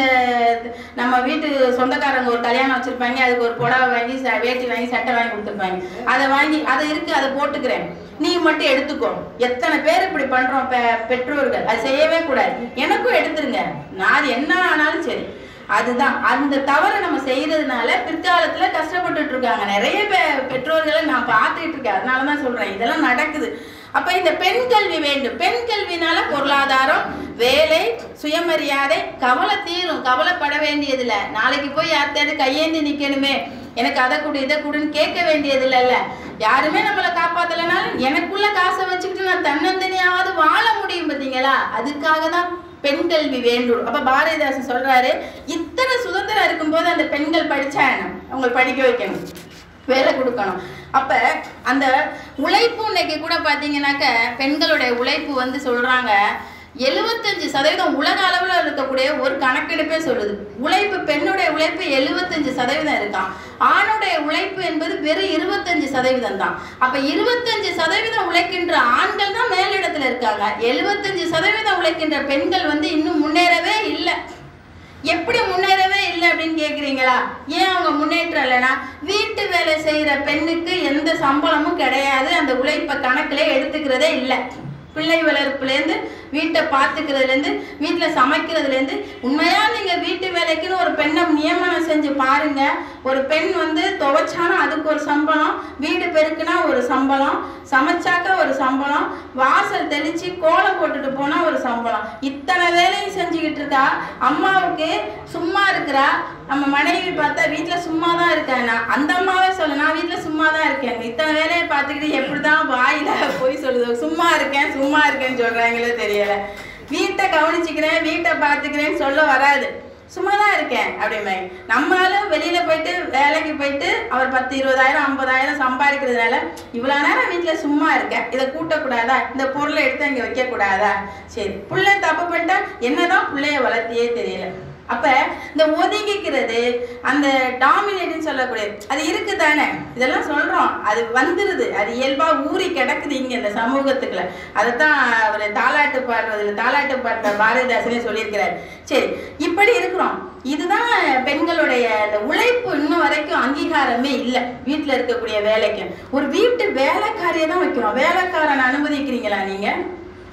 நம்ம வீட்டு சொந்தக்காரங்க ஒரு கல்யாணம் வச்சிருப்பாங்க, அதுக்கு ஒரு புடவை வாங்கி வேட்டி வாங்கி சட்டை வாங்கி கொடுத்துருப்பாங்க. அதை வாங்கி அதை இருக்கு, அதை போட்டுக்கிறேன், நீ மட்டும் எடுத்துக்கோ. எத்தனை பேர் இப்படி பண்றோம் பெற்றோர்கள். அது செய்யவே கூடாது, எனக்கும் எடுத்துருங்க, நான் என்ன ஆனாலும் சரி. அதுதான் அந்த தவறை நம்ம செய்யறதுனால பிற்காலத்துல கஷ்டப்பட்டுட்டு இருக்காங்க நிறைய பெற்றோர்களை நான் பார்த்துட்டு இருக்கேன். அதனாலதான் சொல்றேன் இதெல்லாம் நடக்குது. அப்ப இந்த பெண் கல்வி வேண்டும். பெண் கல்வினால பொருளாதாரம், வேலை, சுயமரியாதை, கவலை தீரும். கவலைப்பட வேண்டியதில்லை. நாளைக்கு போய் யார்கிட்ட கையேந்தி நிக்கணுமே, எனக்கு அதை கொடு இதை கொடுன்னு கேட்க வேண்டியது இல்லைல்ல. யாருமே நம்மளை காப்பாத்தலைனாலும் எனக்குள்ள காசை வச்சுக்கிட்டு நான் தன்னந்தனியாவது வாழ முடியும். பார்த்தீங்களா? அதுக்காக தான் பெண் கல்வி வேண்டும். அப்ப பாரதிதாசன் சொல்றாரு, இத்தனை சுதந்திரம் இருக்கும்போது அந்த பெண்கள் படிச்சா என்ன, அவங்களை படிக்க வைக்கணும், வேலை கொடுக்கணும். அப்ப அந்த உழைப்பு இன்னைக்கு கூட பாத்தீங்கன்னாக்க பெண்களுடைய உழைப்பு வந்து சொல்றாங்க 75% உலக அளவில் இருக்கக்கூடிய ஒரு கணக்கெடுப்பே சொல்லுது. உழைப்பு, பெண்ணுடைய உழைப்பு 75% இருக்கான். ஆணுடைய உழைப்பு என்பது வெறும் 25% தான். அப்ப 25% உழைக்கின்ற ஆண்கள் தான் மேலிடத்துல இருக்காங்க. 75% உழைக்கின்ற பெண்கள் வந்து இன்னும் முன்னேறவே இல்லை. எப்படி முன்னேறவே இல்லை அப்படின்னு கேட்குறீங்களா? ஏன் அவங்க முன்னேற்றம் இல்லைன்னா, வீட்டு வேலை செய்கிற பெண்ணுக்கு எந்த சம்பளமும் கிடையாது. அந்த உழைப்பை கணக்கில் எடுத்துக்கிறதே இல்லை. பிள்ளை வளர்ப்புலேருந்து, வீட்டை பார்த்துக்கிறதுலேருந்து, வீட்டில் சமைக்கிறதுலேருந்து, உண்மையாக நீங்கள் வீட்டு வேலைக்குன்னு ஒரு பெண்ணை நியமனம் செஞ்சு பாருங்க. ஒரு பெண் வந்து துவைச்சானா அதுக்கு ஒரு சம்பளம், வீடு பெருக்குனா ஒரு சம்பளம், சமைச்சாக்க ஒரு சம்பளம், வாசல் தெளித்து கோலம் போட்டுட்டு போனால் ஒரு சம்பளம். இத்தனை வேலையும் செஞ்சுக்கிட்டு இருக்கா. அம்மாவுக்கு சும்மா இருக்கிறா. நம்ம மனைவி பார்த்தா வீட்டில் சும்மா தான் இருக்கேன். அந்த அம்மாவே சொல்ல, நான் வீட்டில் சும்மா தான் இருக்கேன். இத்தனை வேலையை பார்த்துக்கிட்டு எப்படி தான் வாயில் போய் சொல்லுது, சும்மா இருக்கேன் சும்மா இருக்கேன்னு சொல்கிறாங்களே தெரியலை. வீட்டை கவனிச்சிக்கிறேன், வீட்டை பார்த்துக்கிறேன்னு சொல்ல வராது. சும்மா தான் இருக்கேன் அப்படிமே. நம்மளும் வெளியில் போயிட்டு வேலைக்கு போயிட்டு அவர் 10, 20,000, 50,000 சம்பாதிக்கிறதுனால இவ்வளோ நேரம் வீட்டில் சும்மா இருக்கேன், இதை கூட்டக்கூடாதா, இந்த பொருளை எடுத்து அங்கே வைக்கக்கூடாதா, சரி பிள்ளை தப்பு பண்ணிட்டா என்னதான் பிள்ளைய வளர்த்தியே தெரியல. அப்போ இந்த ஒதுங்கிக்கிறது, அந்த டாமினேட்னு சொல்லக்கூடியது அது இருக்குது தானே. இதெல்லாம் சொல்கிறோம், அது வந்துடுது, அது இயல்பாக ஊறி கிடக்குது இங்கே இந்த சமூகத்துக்குள்ள. அதைத்தான் அவர் தாலாட்டு பாடுற பாரதிதாசனே சொல்லியிருக்கிறார். சரி, இப்படி இருக்கிறோம். இதுதான் பெண்களுடைய இந்த உழைப்பு இன்னும் வரைக்கும் அங்கீகாரமே இல்லை. வீட்டில் இருக்கக்கூடிய வேலைக்கு ஒரு வீட்டு வேலைக்காரியை தான் வைக்கிறோம். வேலைக்காரனை அனுமதிக்கிறீங்களா நீங்கள்?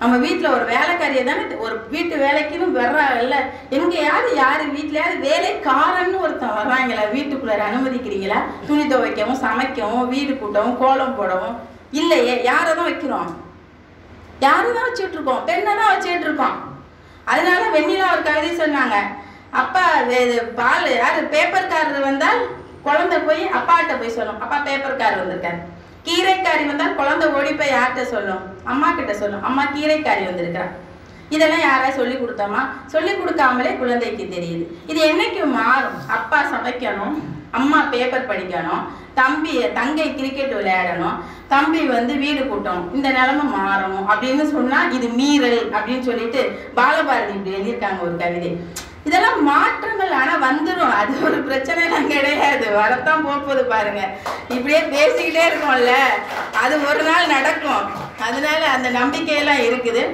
நம்ம வீட்டில் ஒரு வேலைக்காரியை தானே, ஒரு வீட்டு வேலைக்குன்னு வர்றாங்கல்ல. எங்கேயாவது யார் வீட்டிலையாவது வேலைக்காரன்னு ஒருத்தன் வர்றாங்களா? வீட்டுக்குள்ளார அனுமதிக்கிறீங்களா? துணி துவைக்கவும், சமைக்கவும், வீடு கூட்டவும், கோலம் போடவும் இல்லையே. யாரை தான் வைக்கிறோம்? யாரை தான் வச்சுட்டு இருக்கோம்? பெண்ணை தான் வச்சுட்டு இருக்கோம். அதனால வெண்ணிலா ஒரு கவிதை சொன்னாங்க, அப்பா பால் யார் பேப்பர்காரர் வந்தால் குழந்தை போய் அப்பாட்ட போய் சொல்லும், அப்பா பேப்பர்காரர் வந்திருக்காரு. கீரைக்காரி வந்தால் குழந்தை ஓடி போய் யார்கிட்ட சொல்லும்? அம்மா கிட்ட சொல்லும், அம்மா கீரைக்காரி வந்திருக்கிறா. இதெல்லாம் யாராவது சொல்லி கொடுத்தோமா? சொல்லி கொடுக்காமலே குழந்தைக்கு தெரியுது. இது என்னைக்கு மாறும்? அப்பா சமைக்கணும், அம்மா பேப்பர் படிக்கணும், தங்கை கிரிக்கெட் விளையாடணும், தம்பி வந்து வீடு கூட்டணும். இந்த நிலைமை மாறணும் அப்படின்னு சொன்னா இது மீறல் அப்படின்னு சொல்லிட்டு பாலபாரதி இப்படி எழுதியிருக்காங்க ஒரு கவிதை. இதெல்லாம் மாற்றங்கள் ஆனா வந்துடும். அது ஒரு பிரச்சனை எல்லாம் கிடையாது, வரத்தான் போகுது பாருங்க. இப்படியே பேசிக்கிட்டே இருக்கோம்ல, அது ஒரு நாள் நடக்கும். அதனால அந்த நம்பிக்கையெல்லாம் இருக்குது.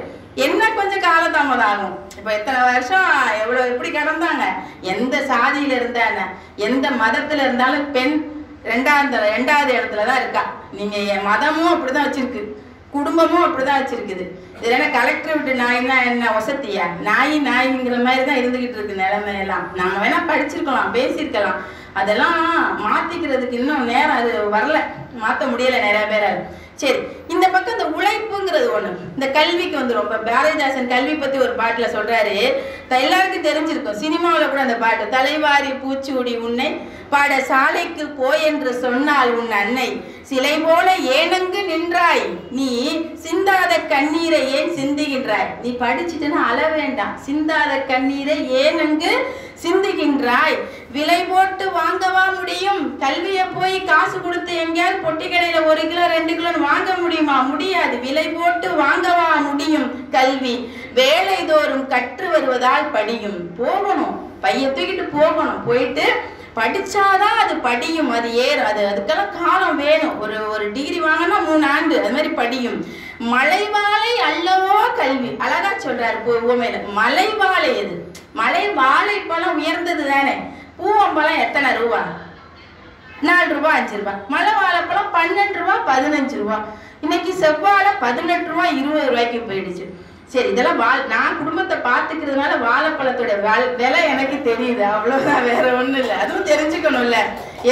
என்ன கொஞ்சம் காலதாமதம் ஆகும். இப்போ எத்தனை வருஷம் எவ்வளோ எப்படி கடந்தாங்க. எந்த சாதியில இருந்தாங்க, எந்த மதத்துல இருந்தாலும் பெண் ரெண்டாவது இடத்துல தான் இருக்கா. நீங்க மதமும் அப்படிதான் வச்சிருக்கு, குடும்பமும் அப்படிதான் வச்சிருக்குது. இது என்ன கலெக்டர் விட்டு நாயின்னா என்ன வசதியா? நாய்ங்கிற மாதிரி தான் இருந்துகிட்டு இருக்கு நிலைமையெல்லாம். நாங்கள் வேணா படிச்சிருக்கலாம், பேசியிருக்கலாம். அதெல்லாம் மாத்திக்கிறதுக்கு இன்னும் நேரம் அது வரல, மாற்ற முடியலை நிறைய பேரால். சரி, இந்த பக்கம் இந்த உழைப்புங்கிறது ஒண்ணு. இந்த கல்விக்கு வந்து ரொம்ப பாரதிதாசன் கல்வி பத்தி ஒரு பாட்டுல சொல்றாரு, எல்லாருக்கும் தெரிஞ்சிருக்கும், சினிமாவில் கூட அந்த பாட்டு, தலைவாரி பூச்சூடி உன்னை பாட சாலைக்கு போய் என்று சொன்னால் உன் அன்னை சிலை போல ஏனங்கு நின்றாய், நீ சிந்தாத கண்ணீரை ஏன் சிந்துகின்றாய். நீ படிச்சுட்டுன்னு அழ வேண்டாம், சிந்தாத கண்ணீரை ஏனங்கு சிந்துகின்றாய். விலை போட்டு வாங்கவா முடியும்? கல்வியை போய் காசு கொடுத்து எங்கேயாவது பொட்டி கடையில 1 கிலோ 2 கிலோன்னு வாங்க முடியுமா? முடியாது. விலை போட்டு வாங்கவா முடியும் கல்வி? வேலை தோறும் கற்று வருவதால் படியும். போகணும், பைய தூக்கிட்டு போகணும், போயிட்டு படிச்சாதான் அது படியும், அது ஏறும். அதுக்கெல்லாம் காலம் வேணும். ஒரு டிகிரி வாங்கினா 3 ஆண்டு அது மாதிரி படியும். மலைவாழை அல்லவோ கல்வி. அழகா சொல்றாரு உவமையில. மலைவாழை எது? மலை வாழைப்பழம் உயர்ந்தது தானே. பூவம்பழம் எத்தனை ரூபா? 4 ரூபா 5 ரூபா. மலை வாழைப்பழம் 12 ரூபா 15 ரூபா. இன்னைக்கு செவ்வாழை 18 ரூபா 20 ரூபாய்க்கு போயிடுச்சு. சரி, இதெல்லாம் நான் குடும்பத்தை பார்த்துக்கிறதுனால வாழைப்பழத்தோட விலை எனக்கு தெரியுது, அவ்வளோதான், வேற ஒன்றும் இல்லை. அதுவும் தெரிஞ்சுக்கணும்ல,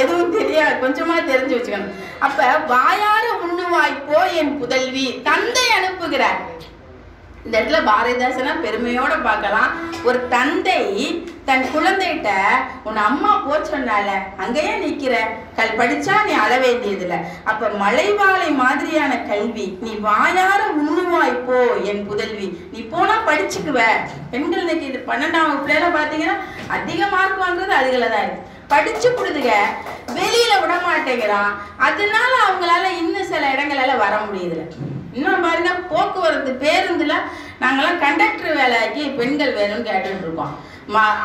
எதுவும் தெரியாது, கொஞ்சமா தெரிஞ்சு வச்சுக்கணும். அப்ப வாயார உண்ணுவாய் போ என் புதல்வி. தந்தை அனுப்புகிறார். இந்த இடத்துல பாரதிதாசனா பெருமையோட பார்க்கலாம். ஒரு தந்தை தன் குழந்தைகிட்ட உன் அம்மா போ சொன்னால அங்கேயே நிக்கிற, படிச்சா நீ அழ வேண்டியதில்லை. அப்ப மலைவாழை மாதிரியான கல்வி நீ வாயார உண்ணுவாய் போ என் புதல்வி. நீ போனா படிச்சுக்குவ. பெண்கள் இன்னைக்கு 12ஆம் வகுப்புல பாத்தீங்கன்னா அதிக மார்க் வாங்குறது அதுகளை தான் இருக்கு. படிச்சு கொடுத்துக்க, வெளியில விட மாட்டேங்கிறான். அதனால அவங்களால இன்னும் சில இடங்களால வர முடியுதுல. இன்னும் பாருங்க, போக்குவரத்து பேருந்துல நாங்கெல்லாம் கண்டக்டர் வேலைக்கு பெண்கள் வேணும்னு கேட்டுட்டு இருக்கோம்.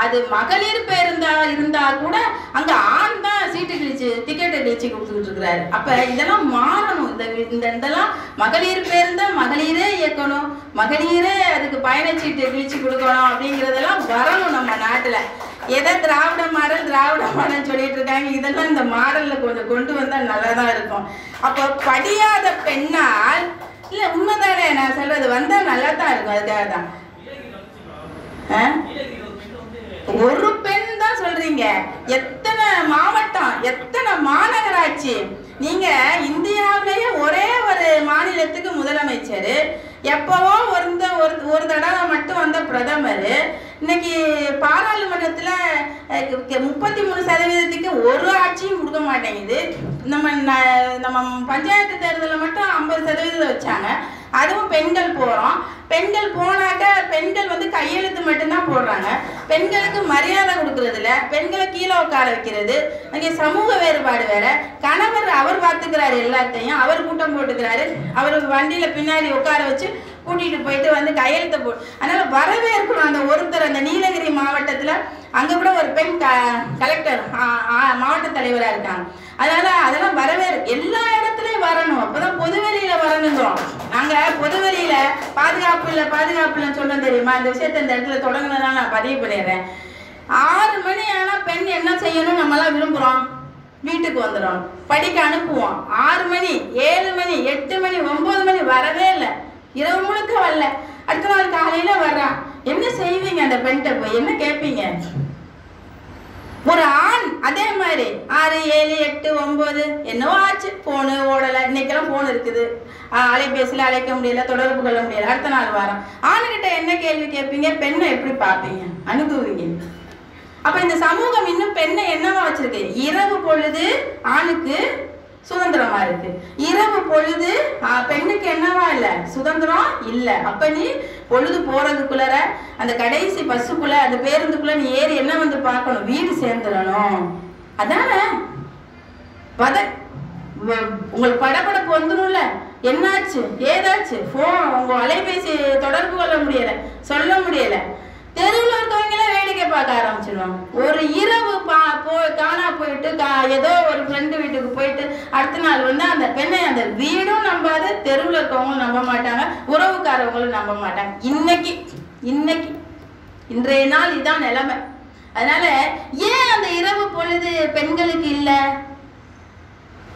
அது மகளிர் பேருந்தா இருந்தா கூட அங்க ஆண் தான் சீட்டு கிழிச்சு டிக்கெட்டை கிழிச்சு கொடுத்துக்கிட்டு இருக்கிறாரு. அப்ப இதெல்லாம் மாறணும். இதெல்லாம் மகளிர் பேருந்தா மகளிரே இயக்கணும், மகளிரே அதுக்கு பயணச்சீட்டு கிழிச்சு கொடுக்கணும் அப்படிங்கிறதெல்லாம் வரணும் நம்ம நாட்டுல. எதை திராவிட மாடல் சொல்லிட்டு இருக்காங்க. இதெல்லாம் இந்த மாடல்ல கொஞ்சம் கொண்டு வந்தா நல்லாதான் இருக்கும். அப்போ படியாத பெண்ணால் இல்ல, உண்மைதானே நான் சொல்றது, வந்தா நல்லா தான் இருக்கும். அதுக்காக தான் ஒரு பெண் தான் சொல்றீங்க. எத்தனை மாவட்டம், எத்தனை மாநகராட்சி. நீங்க இந்தியாவிலேயே ஒரே ஒரு மாநிலத்துக்கு முதலமைச்சர், எப்பவோ ஒரு தடவை மட்டும் வந்த பிரதமர். இன்னைக்கு பாராளுமன்றத்துல 33% ஒரு ஆட்சியும் கொடுக்க மாட்டேங்குது. நம்ம பஞ்சாயத்து தேர்தலில் மட்டும் 50% வச்சாங்க. அதுவும் பெண்கள் போறோம். பெண்கள் போனாக்க பெண்கள் கையெழுத்து மட்டும்தான் போடுறாங்க. பெண்களுக்கு மரியாதை கொடுக்கறது இல்லை. பெண்களை கீழே உட்கார வைக்கிறது. அங்கே சமூக வேறுபாடு வேற. கணவர் அவர் பார்த்துக்கிறாரு எல்லாத்தையும், அவர் கூட்டம் போட்டுக்கிறாரு. அவர் வண்டியில பின்னாடி உட்கார வச்சு கூட்டிட்டு போயிட்டு கையெழுத்த போட்டு. அதனால வரவேற்கணும் அந்த ஒருத்தர். அந்த நீலகிரி மாவட்டத்துல அங்க கூட ஒரு பெண் கலெக்டர் மாவட்ட தலைவரா இருக்காங்க. அதனால அதெல்லாம் எல்லா இடத்துலயும் வரணும். அப்பதான் பொதுவெளியில வரணுங்கிறோம். நாங்க பொதுவெளியில பாதுகாப்புல சொல்றோம் தெரியுமா? இந்த விஷயத்த இந்த இடத்துல தொடங்கினதான் நான் பதிவு பண்ணிடுறேன். 6 மணி ஆனா பெண் என்ன செய்யணும் நம்ம எல்லாம் விரும்புறோம்? வீட்டுக்கு வந்துடும், படிக்க அனுப்புவோம். 6 மணி 7 மணி 8 மணி 9 மணி வரவே இல்லை. இரவு முழுக்க வரல. அடுத்த நாள் காலையில வர்றான். என்ன செய்வீங்க? அந்த பெண்கிட்ட போய் என்ன கேட்பீங்க? ஒரு ஆண் அதே மாதிரி 6 7 8 9 என்னவோ ஆச்சு, போனு ஓடலை. இன்னைக்கெல்லாம் போன் இருக்குது, அலைபேசியில் அழைக்க முடியல, தொடர்பு கொள்ள முடியல. அடுத்த நாள் வாரம் ஆணுகிட்ட என்ன கேள்வி கேட்பீங்க? பெண்ணை எப்படி பார்ப்பீங்க, அனுப்புவீங்க? அப்ப இந்த சமூகம் இன்னும் பெண்ணை என்னவா வச்சிருக்கு? இரவு பொழுது ஆணுக்கு சுதந்திரமா இருக்கு, இரவு பொழுது பெண்ணுக்கு என்னவா இல்ல, சுதந்திரம் இல்ல. அப்ப நீ பொழுது போறதுக்குள்ள அந்த கடைசி பஸ்ஸுக்குள்ள அந்த பேருந்துக்குள்ள நீ ஏறி என்ன பார்க்கணும்? வீடு சேர்ந்துடணும். அதானே உங்களுக்கு படப்படப்பு வந்துடும்ல. என்னாச்சு ஏதாச்சு போன் உங்க அலைபேசி தொடர்பு கொள்ள முடியல, சொல்ல முடியல. தெருவில் இருக்கவங்கள வேடிக்கை பார்க்க ஆரம்பிச்சிடுவாங்க. ஒரு இரவு காணா போயிட்டு ஏதோ ஒரு ஃப்ரெண்டு வீட்டுக்கு போயிட்டு அடுத்த நாள் அந்த பெண்ணை அந்த வீடும் நம்பாது, தெருவில் இருக்கவங்களும் நம்ப மாட்டாங்க, உறவுக்காரவங்களும் நம்ப மாட்டாங்க. இன்றைய நாள் இதான் நிலைமை. அதனால ஏன் அந்த இரவு பொழுது பெண்களுக்கு இல்லை?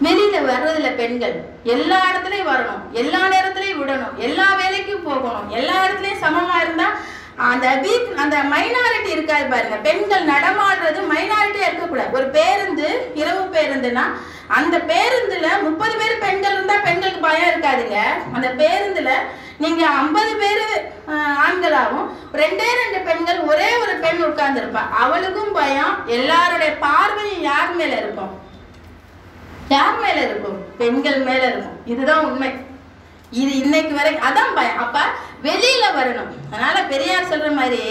வெளியில வர்றதுல பெண்கள் எல்லா இடத்துலயும் வரணும், எல்லா நேரத்திலையும் விடணும், எல்லா வேலைக்கும் போகணும், எல்லா இடத்துலயும் சமமா இருந்தா அந்த மைனாரிட்டி இருக்காது பாருங்க. பெண்கள் நடமாடுறது மைனாரிட்டியா இருக்கக்கூடாது. ஒரு பேருந்து இரவு பேருந்துன்னா அந்த பேருந்துல 30 பேர் பெண்கள் இருந்தா பெண்களுக்கு பயம் இருக்காதுங்க. அந்த பேருந்துல நீங்க 50 பேர் ஆண்களாகவும் 2 பெண்கள், ஒரே ஒரு பெண் உட்கார்ந்து இருப்பா, அவளுக்கும் பயம். எல்லாருடைய பார்வையும் யார் மேல இருக்கும்? யார் மேல இருக்கும்? பெண்கள் மேல இருக்கும். இதுதான் உண்மை. இது இன்னைக்கு வரைக்கும் அதான் பயம். அப்ப வெளியில வரணும். அதனால பெரியார் சொல்ற மாதிரி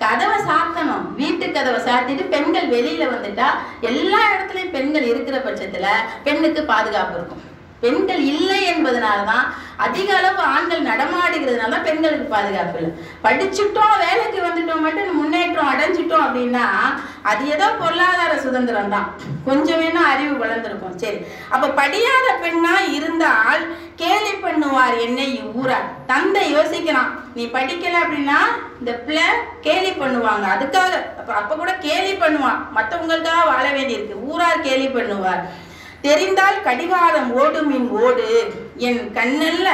கதவை சாத்தணும், வீட்டு கதவை சாத்திட்டு பெண்கள் வெளியில வந்துட்டா எல்லா இடத்துலயும் பெண்கள் இருக்கிற பட்சத்துல பெண்ணுக்கு பாதுகாப்பு இருக்கும். பெண்கள் இல்லை என்பதனால்தான் அதிக அளவு ஆண்கள் நடமாடுகிறதுனால தான் பெண்களுக்கு பாதுகாப்பு இல்லை. படிச்சுட்டோம், வேலைக்கு வந்துட்டோம், மட்டும் முன்னேற்றம் அடைஞ்சிட்டோம் அப்படின்னா அது ஏதோ பொருளாதார சுதந்திரம் தான், கொஞ்சம் வேணா அறிவு வளர்ந்துருக்கும். சரி, அப்ப படியாத பெண்ணா இருந்தால் கேலி பண்ணுவார் என்னை ஊரார். தந்தை யோசிக்கிறான், நீ படிக்கல அப்படின்னா இந்த பிள்ளை கேலி பண்ணுவாங்க, அதுக்காக அப்ப கூட கேலி பண்ணுவான், மற்றவங்களுக்காக வாழ வேண்டியிருக்கு, ஊரார் கேலி பண்ணுவார். தெரிந்தால் கடிகாரம் ஓடுமின் ஓடு என் கண்ணல்ல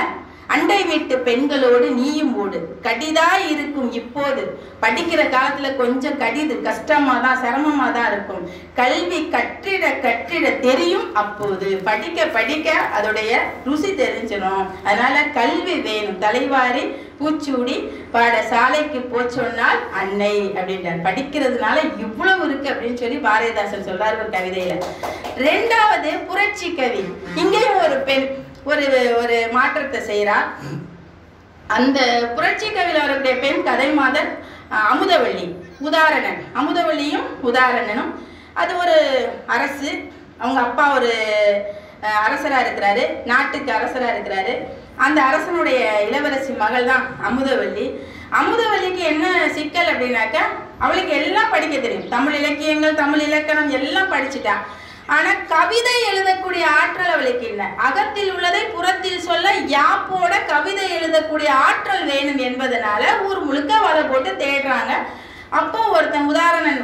அண்டை வீட்டு பெண்களோடு நீயும் ஓடு, கடிதா இருக்கும் இப்போது. படிக்கிற காலத்துல கொஞ்சம் கடிது, கஷ்டமா தான் சிரமமா தான் இருக்கும். கல்வி கற்றிட கற்றிட தெரியும் அப்போது. படிக்க படிக்க அதோடைய ருசி தெரிஞ்சிடும். அதனால கல்வி வேணும். தலைவாரி பூச்சூடி பாடசாலைக்கு போச்சொன்னால் அன்னை அப்படின்றார். படிக்கிறதுனால இவ்வளவு இருக்கு அப்படின்னு சொல்லி பாரதிதாசன் சொல்றாரு ஒரு கவிதையில. ரெண்டாவது புரட்சி கவி. இங்கேயும் ஒரு பெண் ஒரு மாற்றத்தை செய்கிறார். அந்த புரட்சி கவியில் வரக்கூடிய பெண் கதை மாதர் அமுதவள்ளி. உதாரணன், அமுதவள்ளியும் உதாரணனும். அது ஒரு அரசு. அவங்க அப்பா ஒரு அரசரா இருக்கிறாரு, நாட்டுக்கு அரசரா இருக்கிறாரு. அந்த அரசனுடைய இளவரசி மகள் தான் அமுதவள்ளி. அமுதவள்ளிக்கு என்ன சிக்கல் அப்படின்னாக்கா, அவளுக்கு எல்லாம் படிக்க தெரியும். தமிழ் இலக்கியங்கள், தமிழ் இலக்கணம் எல்லாம் படிச்சுட்டா. ஆனா கவிதை எழுதக்கூடிய ஆற்றல் அவளுக்கு இல்லை. அகத்தில் உள்ளதை புறத்தில் சொல்ல யாப்போட கவிதை எழுதக்கூடிய ஆற்றல் வேணும் என்பதனால ஊர் முழுக்க வலை போட்டு தேடுறாங்க. அப்போ ஒருத்தன் உதாரணன்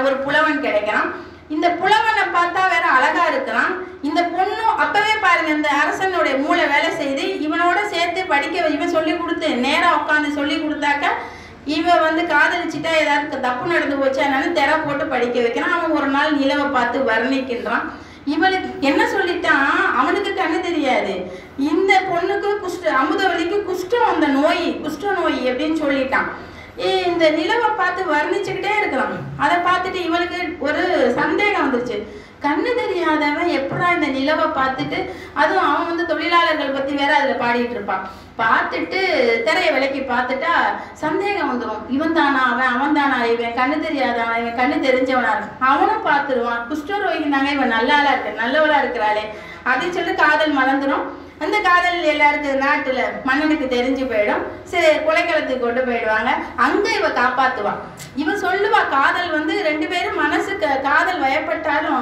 ஒரு புலவன் கிடைக்கிறான். இந்த புலவனை பார்த்தா வேற அழகா இருக்கிறான். இந்த பொண்ணும் அப்பவே பாருங்க, இந்த அரசனுடைய மூளை வேலை செய்து இவனோட சேர்த்து படிக்க இவன் சொல்லி கொடுத்து நேரா உட்காந்து சொல்லி கொடுத்தாக்கா இவன் வந்து காதலிச்சுட்டா ஏதாவது தப்பு நடந்து போச்சு, அதனால திரை போட்டு படிக்க வைக்கிறான். அவன் ஒரு நாள் நிலவை பார்த்து வர்ணிக்கின்றான். இவளுக்கு என்ன சொல்லிட்டான், அவனுக்கு கண்ணு தெரியாது. இந்த பொண்ணுக்கு அமுதவள்ளிக்கு குஷ்டம், அந்த நோய் குஷ்ட நோய் அப்படின்னு சொல்லிட்டான். இந்த நிலவை பார்த்து வர்ணிச்சுக்கிட்டே இருக்கிறான். அதை பார்த்துட்டு இவளுக்கு ஒரு சந்தேகம் வந்துருச்சு. கண்ணு தெரியாதவன் எப்படா இந்த நிலவை பார்த்துட்டு, அதுவும் அவன் வந்து தொழிலாளர்கள் பத்தி வேற அதுல பாடிட்டு இருப்பான். பார்த்துட்டு திரையை விலைக்கு பார்த்துட்டா சந்தேகம் வந்துடும். இவன் தானா அவன் தானா, இவன் கண்ணு தெரியாதவன், இவன் கண்ணு தெரிஞ்சவனா இருக்கும். அவனும் பார்த்துருவான். குஷ்டரோகினாங்க, இவன் நல்லாளா இருக்கு, நல்லவளா இருக்கிறாளே அப்படின்னு சொல்லி காதல் மறந்துடும். அந்த காதல் எல்லாருக்கும் நாட்டுல மன்னனுக்கு தெரிஞ்சு போயிடும். சரி, கொலைக்களத்துக்கு கொண்டு போயிடுவாங்க. அங்க இவ காப்பாத்துவான். இவன் சொல்லுவா, காதல் வந்து ரெண்டு பேரும் மனசுக்கு காதல் வயப்பட்டாலும்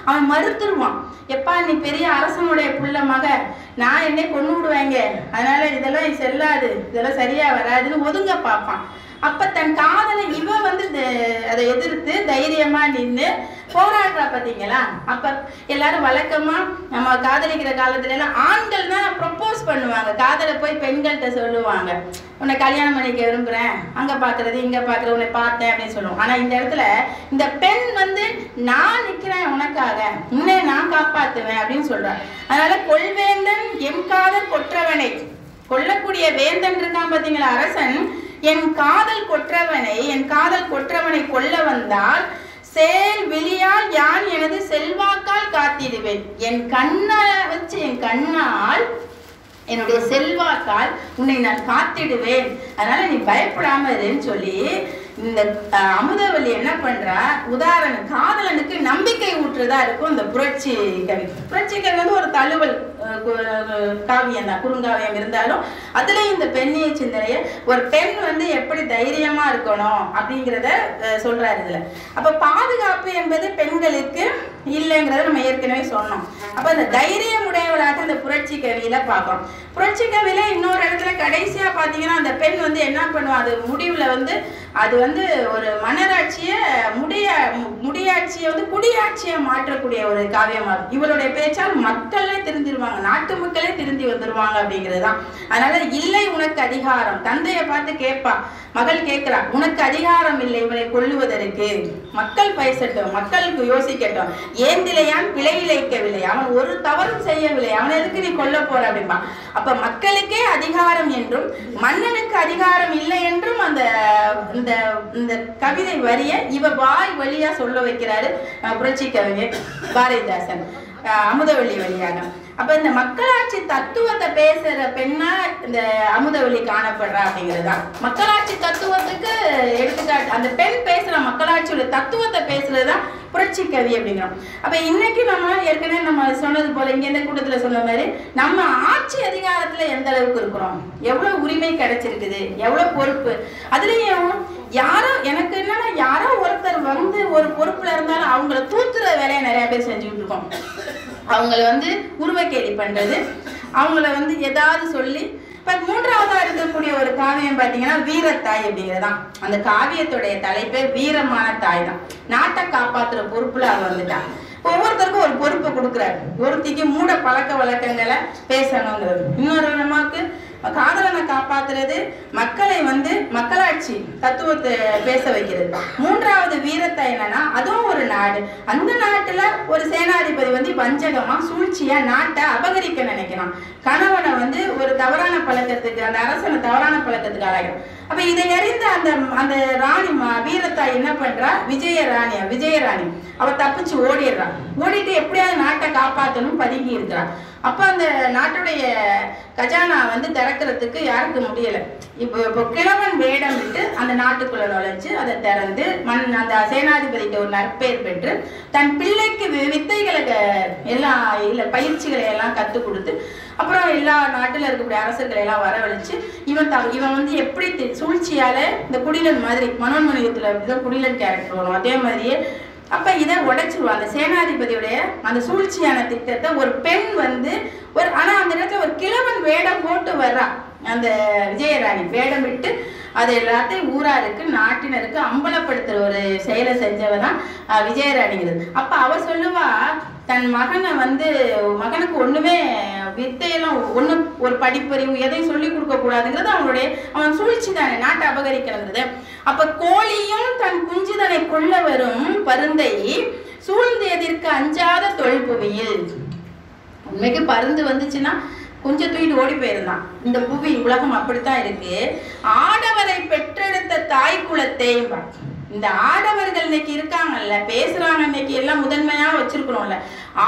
அவன் மறுத்துருவான். எப்பா நீ பெரிய அரசனுடைய புள்ள மக, நான் என்னை கொண்டு விடுவாங்க, அதனால இதெல்லாம் செல்லாது, இதெல்லாம் சரியா வராதுன்னு ஒதுங்க பார்ப்பான். அப்ப தன் காதலை இவ வந்து அதை எதிர்த்து தைரியமா நின்று போராடுறா. பார்த்தீங்களா? அப்ப எல்லாரும் வழக்கமா நம்ம காதலிக்கிற காலத்துல எல்லாம் ஆண்கள் தான் ப்ரப்போஸ் பண்ணுவாங்க. காதலை போய் பெண்கள்கிட்ட சொல்லுவாங்க, உன்னை கல்யாணம் பண்ணிக்க விரும்புறேன், அங்க பாக்குறது இங்க பாக்குறது, உன்னை பார்த்தேன் அப்படின்னு சொல்லுவோம். ஆனா இந்த இடத்துல இந்த பெண் வந்து நான் நிக்கிறேன் உனக்காக, உன்னை நான் காப்பாத்துவேன் அப்படின்னு சொல்றான். அதனால கொள்வேந்தன் எம் காதல் கொற்றவனை, கொல்லக்கூடிய வேந்தன் இருக்கான் பார்த்தீங்களா அரசன், என் காதல் கொற்றவனை கொல்ல வந்தால் சேல் விழியால் யான் எனது செல்வாக்கால் காத்திடுவேன். என் கண்ணால் என்னுடைய செல்வாக்கால் உன்னை நான் காத்திடுவேன், அதனால நீ பயப்படாம இருன்னு சொல்லி இந்த அமுதவள்ளி என்ன பண்றா, உதாரணம் காதலனுக்கு நம்பிக்கை ஊற்றுறதா இருக்கும் இந்த புரட்சி கவி. புரட்சி கவி வந்து ஒரு தழுவல் காவியம் தான், குறுங்காவியம் இருந்தாலும் அதுல இந்த பெண்ணிய சிந்தனைய ஒரு பெண் வந்து எப்படி தைரியமா இருக்கணும் அப்படிங்கிறத சொல்றாரு இதுல. அப்ப பாதுகாப்பு என்பது பெண்களுக்கு இல்லைங்கிறத நம்ம ஏற்கனவே சொன்னோம். அப்ப அந்த தைரியம் உடையவளாக இந்த புரட்சி கவியில பார்க்கிறோம். புரட்சி கவியில இன்னொரு இடத்துல கடைசியா பாத்தீங்கன்னா அந்த பெண் வந்து என்ன பண்ணுவா, அது முடிவுல வந்து அது வந்து ஒரு மன்னராட்சியை முடியாட்சியை வந்து குடியாட்சியை மாற்றக்கூடிய ஒரு காவியமா. இவளுடைய பேச்சால் மக்களே திருந்திருவாங்க, நாட்டு மக்களே திருந்தி வந்துருவாங்க அப்படிங்கிறதுதான். அதனால இல்லை உனக்கு அதிகாரம், தந்தையை பார்த்து கேட்பா, மகள் கேட்கிறா, உனக்கு அதிகாரம் இல்லை இவனை கொல்லுவதற்கு, மக்கள் பேசட்டும், மக்களுக்கு யோசிக்கட்டும், ஏந்திலையான் பிழை இழைக்கவில்லை, அவன் ஒரு தவறும் செய்யவில்லை, அவன் எதுக்கு நீ கொல்ல போற அப்படின்பா. அப்ப மக்களுக்கே அதிகாரம் என்றும் மன்னனுக்கு அதிகாரம் இல்லை என்றும் அந்த இந்த கவிதை வரிய இவ வாய் வழியா சொல்ல வைக்கிறாரு புரட்சி கவிஞர் பாரதிதாசன் அமுதவள்ளி வழியாக. அப்ப இந்த மக்களாட்சி தத்துவத்தை பேசுற பெண்ணா இந்த அமுதவள்ளி காணப்படுறா அப்படிங்கிறதுதான் மக்களாட்சி தத்துவத்துக்கு எடுத்துக்காட்டு. அந்த பெண் பேசுற மக்களாட்சியோட தத்துவத்தை பேசுறதுதான் புரட்சி கவி அப்படிங்கிறோம். அப்ப இன்னைக்கு நம்ம ஏற்கனவே நம்ம சொன்னது போல இங்க இந்த கூட்டத்துல சொன்ன மாதிரி நம்ம ஆட்சி அதிகாரத்துல எந்த அளவுக்கு இருக்கிறோம், எவ்வளவு உரிமை கிடைச்சிருக்குது, எவ்வளவு பொறுப்பு. அதுலயும் யாரோ எனக்கு என்னன்னா யாரோ ஒருத்தர் வந்து ஒரு பொறுப்புல இருந்தாலும் அவங்கள தூத்துற வேலையை நிறைய பேர் செஞ்சுக்கிட்டு இருக்கோம். அவங்கள வந்து உருவக்கேலி பண்றது, அவங்கள வந்து ஏதாவது சொல்லி. இப்ப மூன்றாவதா இருக்கக்கூடிய ஒரு காவியம் பாத்தீங்கன்னா வீரத்தாய் அப்படிங்கிறதான். அந்த காவியத்துடைய தலைப்பே வீரமான தாய் தான். நாட்டை காப்பாத்துற பொறுப்புல அவ வந்துட்டான். ஒவ்வொருத்தருக்கும் ஒரு பொறுப்பை கொடுக்குறாரு. ஒருத்திக்கு மூட பழக்க வழக்கங்களை பேசணுங்கிறது, இன்னொரு நமக்கு காதலனை காப்பாத்துறது, மக்களை வந்து மக்களாட்சி தத்துவத்தை பேச வைக்கிறது. மூன்றாவது வீரத்தை என்னன்னா, அதுவும் ஒரு நாடு, அந்த நாட்டுல ஒரு சேனாதிபதி வந்து வஞ்சகமா சூழ்ச்சியா நாட்டை அபகரிக்க நினைக்கிறான். கணவனை வந்து ஒரு தவறான பழக்கத்துக்கு, அந்த அரசனை தவறான பழக்கத்துக்கு ஆளாகிறான். அப்ப இதை அறிந்த அந்த ராணி வீரத்தாய் என்ன பண்றா, விஜயராணி அவ தப்பிச்சு ஓடிடுறான். ஓடிட்டு எப்படியாவது நாட்டை காப்பாற்றணும் பதுங்கி இருக்கிறான். அப்ப அந்த நாட்டுடைய கஜானா வந்து திறக்கிறதுக்கு யாருக்கு முடியல. இப்போ கிழவன் வேடம் விட்டு அந்த நாட்டுக்குள்ள நுழைச்சு அதை திறந்து அந்த சேனாதிபதிக்கு ஒரு நற்பெயர் பெற்று தன் பிள்ளைக்கு வித்தைகளை எல்லா பயிற்சிகளை எல்லாம் கற்றுக் கொடுத்து அப்புறம் எல்லா நாட்டில் இருக்கக்கூடிய அரசர்களை எல்லாம் வரவழைச்சு இவன் வந்து எப்படி சூழ்ச்சியால இந்த குடிலன் மாதிரி மனோன்மணியத்துல அப்படிதான் குடிலன் கேரக்டர் வரும். அதே மாதிரியே அப்ப இதை உடைச்சிருவான். அந்த சேனாதிபதியுடைய அந்த சூழ்ச்சியான திட்டத்தை ஒரு பெண் வந்து ஆனா அந்த இடத்துல ஒரு கிழவன் வேடம் போட்டு வர்றா. அந்த விஜயராணி வேடம் விட்டு அது எல்லாத்தையும் ஊராருக்கு நாட்டினருக்கு அம்பலப்படுத்துற ஒரு செயலை செஞ்சவதான் விஜயராணிங்கிறது. அப்ப அவ சொல்லுவா, தன் மகனை வந்து மகனுக்கு ஒண்ணுமே வித்தையெல்லாம் ஒரு படிப்பறிவு எதையும் சொல்லி கொடுக்க கூடாதுங்கிறது அவன் சூழ்ச்சி தானே, நாட்டை அபகரிக்கிறது. அப்ப கோழியும் தன் குஞ்சுதனை கொள்ள வரும் பருந்தை சூழ்ந்து எதிர்க்க அஞ்சாத தொல்புவியில். உண்மைக்கு பருந்து வந்துச்சுன்னா கொஞ்சம் தூக்கிட்டு ஓடி போயிருந்தான். இந்த புவி உலகம் அப்படித்தான் இருக்கு. ஆடவரை பெற்றெடுத்த தாய் குலத்தை, இந்த ஆடவர்கள் இன்னைக்கு இருக்காங்கல்ல, பேசுறாங்க, இன்னைக்கு எல்லாம் முதன்மையா வச்சிருக்கிறோம்ல,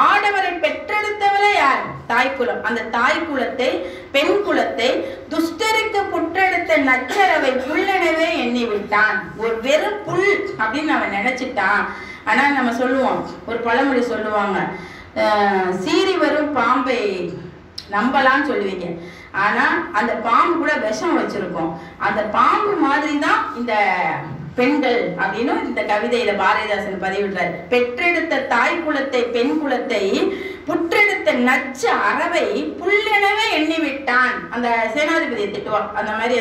ஆடவரை பெற்றெடுத்தவளே யார்? தாய்க்குலம். அந்த தாய்க்குலத்தை, பெண் குலத்தை துஷ்டருக்கு புற்றெடுத்த நச்சரவை புல்லெனவே எண்ணி விட்டான். ஒரு வெறும் புல் அப்படின்னு அவன் நினைச்சிட்டான். ஆனா நம்ம சொல்லுவோம், ஒரு பழமொழி சொல்லுவாங்க, சீறி வரும் பாம்பை நம்பலான்னு சொல்லுவீங்க, ஆனா அந்த பாம்பு கூட விஷம் வச்சிருக்கோம். அந்த பாம்பு மாதிரி தான் இந்த பெண்கள் அப்படின்னு இந்த கவிதையில பாரதிதாசன் பதிவிடுறாரு. பெற்றெடுத்த தாய் குலத்தை, பெண் குலத்தை புற்றெடுத்த நச்ச அறவை புல்லெனவே எண்ணி விட்டான். அந்த சேனாதிபதியை திட்டுவான். அந்த மாதிரி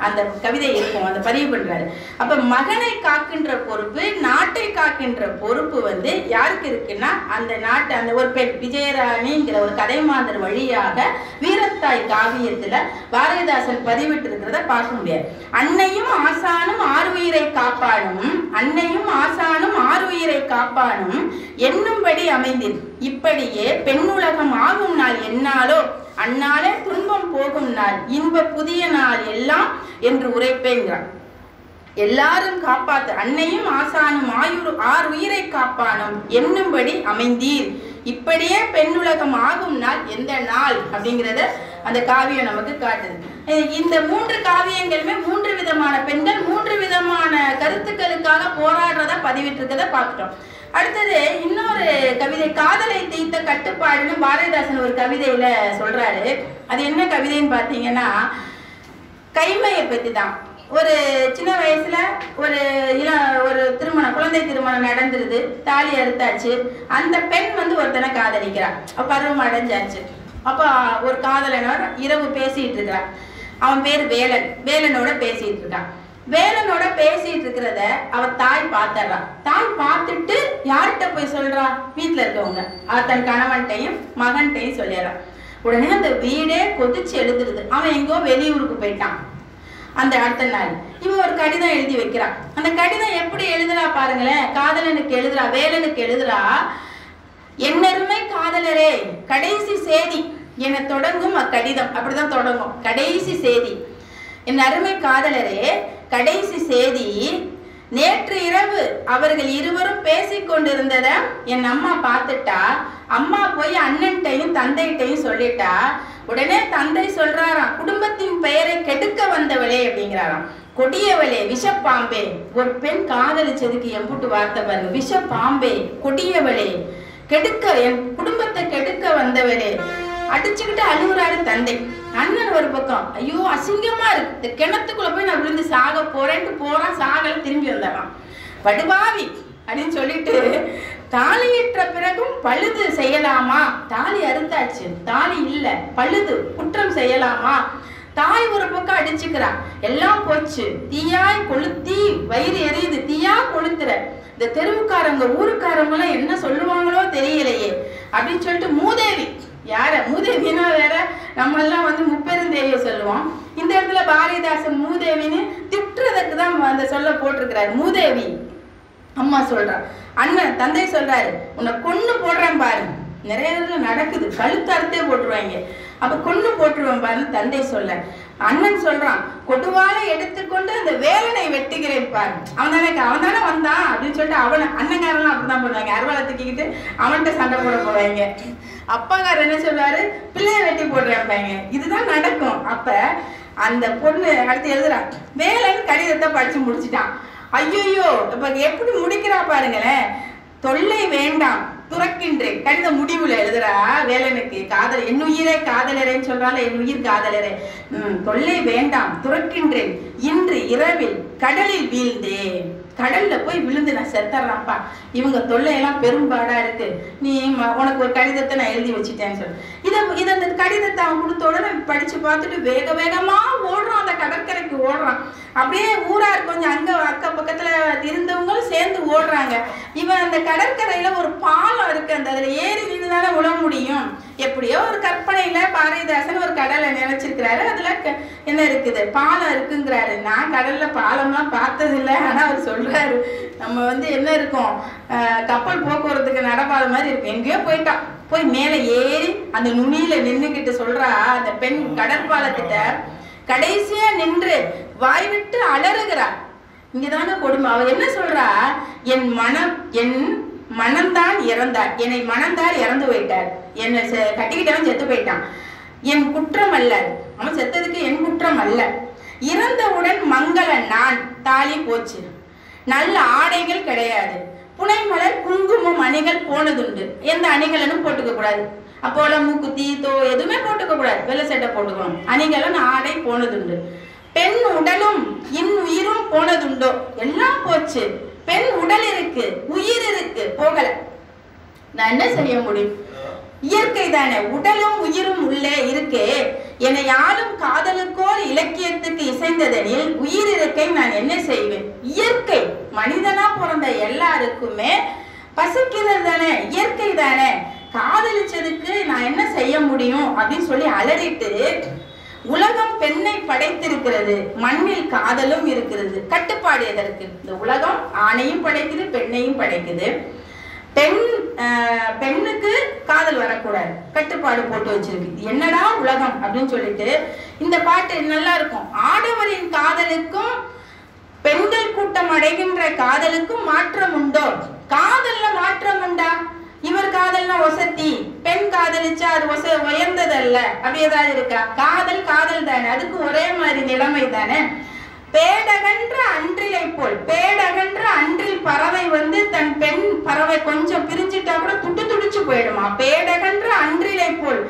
அந்த கவிதை இருக்கும், அந்த பதிவு பண்றாரு. அப்ப மகனை காக்கின்ற பொறுப்பு, நாட்டை காக்கின்ற பொறுப்பு வந்து யாருக்கு இருக்குன்னா, அந்த நாட்டு அந்த ஒரு பெண் விஜயராணிங்கிற ஒரு கதைமாந்தர் வழியாக வீரத்தாய் காவியத்துல பாரதிதாசன் பதிவிட்டு இருக்கிறத பார்க்க முடியாது. அன்னையும் ஆசானும் ஆறுயிரை காப்பானும், அன்னையும் ஆசானும் ஆறுயிரை காப்பானும் என்னும்படி அமைந்தது. இப்படியே பெண்ணுலகம் ஆகும் நாள் என்னாலோ அந்நாளே துன்பம் போகும் நாள், இன்ப புதிய நாள் எல்லாம் என்று உரைப்பேங்கிறான். எல்லாரும் காப்பாத்து, அன்னையும் ஆசானும் ஆறுயிரை காப்பானும் என்னும்படி அமைந்தீர். இப்படியே பெண்ணுலகம் ஆகும் நாள் எந்த நாள் அப்படிங்கிறத அந்த காவியம் நமக்கு காட்டுது. இந்த 3 காவியங்களுமே 3 விதமான பெண்கள் 3 விதமான கருத்துக்களுக்காக போராடுறதா பதிவிட்டு இருக்கதை பார்த்துட்டோம். அடுத்தது இன்னொரு கவிதை, காதலை தீர்த்த கட்டுப்பாடுன்னு பாரதிதாசன் ஒரு கவிதையில சொல்றாரு. அது என்ன கவிதைன்னு பார்த்தீங்கன்னா, கைமையை பற்றி தான். ஒரு சின்ன வயசுல ஒரு திருமணம், குழந்தை திருமணம் நடந்துருது, தாலி அறுத்தாச்சு. அந்த பெண் வந்து ஒருத்தனை காதலிக்கிறான், பருவம் அடைஞ்சாச்சு. அப்போ ஒரு காதலனோட இரவு பேசிட்டு இருக்கிறான். அவன் பேர் வேலனோட பேசிட்டு இருக்கான். வேலனோட பேசிட்டு இருக்கிறத அவ தாய் பார்த்துறான். தாய் பார்த்துட்டு யார்கிட்ட போய் சொல்றா? வீட்டுல இருக்கவங்க, தன் கணவன்கிட்டையும் மகன்கிட்டையும் சொல்லிடுறான். உடனே அந்த வீடே கொதிச்சு எழுதுருது. அவன் எங்கோ வெளியூருக்கு போயிட்டான். அந்த அடுத்த நாள் இவன் ஒரு கடிதம் எழுதி வைக்கிறான். அந்த கடிதம் எப்படி எழுதுறா பாருங்களேன். காதலனுக்கு எழுதுறா, வேலனுக்கு எழுதுறா. என்னருமை காதலரே, கடைசி சேதி என தொடங்கும் அக்கடிதம். அப்படிதான் தொடங்கும், கடைசி சேதி. என் அருமை காதலரே, கடைசி சேதி. நேற்று இரவு அவர்கள் இருவரும் பேசிக்கொண்டிருந்தத என் அம்மா பார்த்துட்டா. அம்மா போய் அண்ணன்ட்டையும் தந்தைட்டையும் சொல்லிட்டா. உடனே தந்தை சொல்றாராம், குடும்பத்தின் பெயரை கெடுக்க வந்தவளே அப்படிங்கிறாராம். கொடியவளே, விஷப்பாம்பே. ஒரு பெண் காதலிச்சதுக்கு எம்புட்டு வார்த்தை பாருங்க, விஷப்பாம்பே, கொடியவளே, கெடுக்க, என் குடும்பத்தை கெடுக்க வந்தவளே. அடிச்சுக்கிட்டு அழுகுறாரு தந்தை. அண்ணன் ஒரு பக்கம், ஐயோ அசிங்கமா இருக்கு, இந்த கிணத்துக்குள்ள போய் நான் விழுந்து சாக போறேன்ட்டு போறான். சாகல, திரும்பி வந்துடுறான். படுபாவி அப்படின்னு சொல்லிட்டு, தாலியிட்ட பிறகும் பழுது செய்யலாமா? தாலி அறுத்தாச்சு, தாலி இல்ல, பழுது குற்றம் செய்யலாமா? தாய் ஒரு பக்கம் அடிச்சுக்கிறா. எல்லாம் போச்சு, தீயாய் கொளுத்தி வயிறு எரியுது, தீயா கொளுத்துற. இந்த தெருவுக்காரங்க ஊருக்காரங்க எல்லாம் என்ன சொல்லுவாங்களோ தெரியலையே அப்படின்னு சொல்லிட்டு மூதேவி. யார மூதேவினா வேற, நம்ம எல்லாம் வந்து முப்பெருந்தேவிய சொல்லுவோம். இந்த இடத்துல பாரதிதாசன் மூதேவின்னு திட்டுறதுக்கு தான் அந்த சொல்ல போட்டிருக்கிறாரு. மூதேவி அம்மா சொல்றா, அண்ணன் தந்தை சொல்றாரு உன்னை கொன்னு போடுறேன் பாரு. நிறைய இடத்துல நடக்குது, கழுத்தறுத்தே போட்டுருவாங்க. அப்ப கொன்னு போட்டுருவேன் பாருன்னு தந்தை சொல்ல, அண்ணன் சொல்றான் கொடுவாலை எடுத்துக்கொண்டு அந்த வேலனை வெட்டுகிறேன் பாரு. அவன் தானே வந்தான் அப்படின்னு சொல்லிட்டு அவனை அண்ணங்காரெல்லாம் அப்படிதான் பண்ணுவாங்க. அருவாளை தூக்கிக்கிட்டு அவன்கிட்ட சண்டை போட போவாங்க. அப்பாக்காரர் என்ன சொல்றாரு, பிள்ளைய வெட்டி போடுறாங்க. இதுதான் நடக்கும். அப்ப அந்த பொண்ணு அடுத்து எழுதுறா, வேலன் கடிதத்தை படிச்சு முடிச்சுட்டான். ஐயோ இப்ப எப்படி முடிக்கிறா பாருங்களேன். தொல்லை வேண்டாம் துறக்கின்றேன். கடித முடிவுல எழுதுறா வேலனுக்கு, காதல் என் உயிரே காதலரேன்னு சொல்றால, என் உயிர் காதலரே. தொல்லை வேண்டாம் துறக்கின்றேன், இன்று இரவில் கடலில் வீழ்ந்தேன். கடல்ல போய் விழுந்து நான் செத்துறான்ப்பா, இவங்க தொல்லையெல்லாம் பெரும்பாடா இருக்கு, நீ உனக்கு ஒரு கடிதத்தை நான் எழுதி வச்சுட்டேன்னு சொல்லு. இதை அந்த கடிதத்தை அவன் கொடுத்த உடனே படிச்சு பார்த்துட்டு வேக வேகமா ஓடுறான், அந்த கடற்கரைக்கு ஓடுறான். அப்படியே ஊரார் கொஞ்சம் அங்க அக்க பக்கத்துல இருந்தவங்களும் சேர்ந்து ஓடுறாங்க. இவன் அந்த கடற்கரையில ஒரு பாலம் இருக்கு, அந்த அதுல ஏறி நின்றுதானே உழ முடியும். எப்படியோ ஒரு கற்பனையில பாரதிதாசன் ஒரு கடலை நினைச்சிருக்கிறாரு, அதுல என்ன இருக்குது, பாலம் இருக்குங்கிறாரு. நான் கடல்ல பாலம்லாம் பார்த்தது இல்லை, ஆனா அவர் சொல்றாரு நம்ம என்ன இருக்கும், கப்பல் போக்குவரத்துக்கு நடப்பாத மாதிரி இருக்கு. எங்கேயோ போயிட்டான், போய் மேல ஏறி அந்த நுனியில நின்றுகிட்டு சொல்றா அந்த பெண் கடற்பாலத்திட்ட கடைசியா நின்று வாய் விட்டு அலறுகிறார். இங்கதாங்க கொடுமை. அவ என்ன சொல்றா, என் மனம்தான் இறந்தார், என்னை மணந்தார் இறந்து போயிட்டார், என்னை கட்டிக்கிட்டவன் செத்து போயிட்டான், என் குற்றம் அல்ல, அவன் செத்ததுக்கு என் குற்றம் அல்ல, இறந்தவுடன் மங்கள நான் தாலி போச்சு, நல்ல ஆடைகள் கிடையாது, புனைமலர் குங்குமம் அணிகள் போனதுண்டு, எந்த அணிகளும் போட்டுக்க கூடாது, அப்போல மூக்குத்தி தோ எதுவுமே போட்டுக்க கூடாது, வெள்ளை சட்டை போட்டுக்கணும், அணிகளும் ஆடை போனதுண்டு, பெண் உடலும் உயிரும் போனதுண்டோ, எல்லாம் போச்சு, பெண் உடல் இருக்கு உயிர் இருக்கு போகல, நான் என்ன செய்ய முடியும், இயற்கை தானே, உடலும் உயிரும் உள்ளே இருக்கே, என்னை யாரும் காதலுக்கோர் இலக்கியத்துக்கு இசைந்ததனில் உயிர் இருக்கை நான் என்ன செய்வேன், இயற்கை மனிதனா பிறந்த எல்லாருக்குமே பசிக்கிறது தானே, இயற்கை தானே, காதலிச்சதுக்கு நான் என்ன செய்ய முடியும் அப்படின்னு சொல்லி அலறிட்டு, உலகம் பெண்ணை படைத்திருக்கிறது, மண்ணில் காதலும் இருக்கிறது, கட்டுப்பாடு எதற்கு, இந்த உலகம் ஆணையும் படைக்குது பெண்ணையும் படைக்குது, பெண்ணுக்கு காதல் வரக்கூடாது, கட்டுப்பாடு போட்டு வச்சிருக்கு, என்னடா உலகம் அப்படின்னு சொல்லிட்டு இந்த பாட்டு நல்லா இருக்கும். ஆடவரின் காதலுக்கும் பெண்கள் கூட்டம் அடைகின்ற காதலுக்கும் மாற்றம் உண்டோ, காதல்ல மாற்றம் உண்டா, இவர் காதல்னா ஒசத்தி, பெண் காதலிச்சா அது உயர்ந்ததல்ல, அப்படி ஏதாவது இருக்கா, காதல் காதல் தானே, அதுக்கு ஒரே மாதிரி நிலைமை தானே. பேடகன்ற அன்றிலை போல், பேடகன்ற அன்றில் பறவை தன் பெண் பறவை கொஞ்சம் பிரிஞ்சிட்டா கூட துடிச்சு போயிடுமா, பேடகன்ற அன்றிலை போல்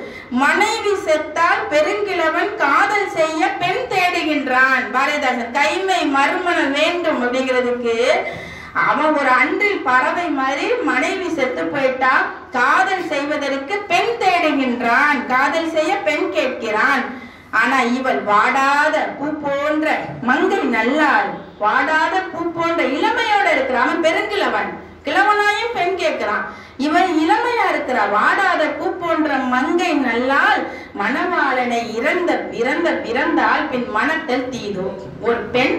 மனைவி செத்தால் பெருங்கிழவன் காதல் செய்ய பெண் தேடுகின்றான். பாரதிதாசன் கைமை மறுமணம் வேண்டும் அப்படிங்கிறதுக்கு அவன் ஒரு அன்றில் பறவை மாதிரி மனைவி செத்து போயிட்டா காதல் செய்வதற்கு பெண் தேடுகின்றான், காதல் செய்ய பெண் கேட்கிறான். ஆனா இவள் வாடாத பூ போன்ற மங்கை நல்லாள், வாடாத பூ போன்ற இளமையோட இருக்கிறான், அவன் பெருங்கிழவன், கிழவனாயும் பெண் கேட்கிறான், இவன் இளமையா இருக்கிறா, வாடாத பூ போன்ற மங்கை நல்லாள், மணவாளனை பிறந்தால் பின் மனத்தில் தீதோ. ஒரு பெண்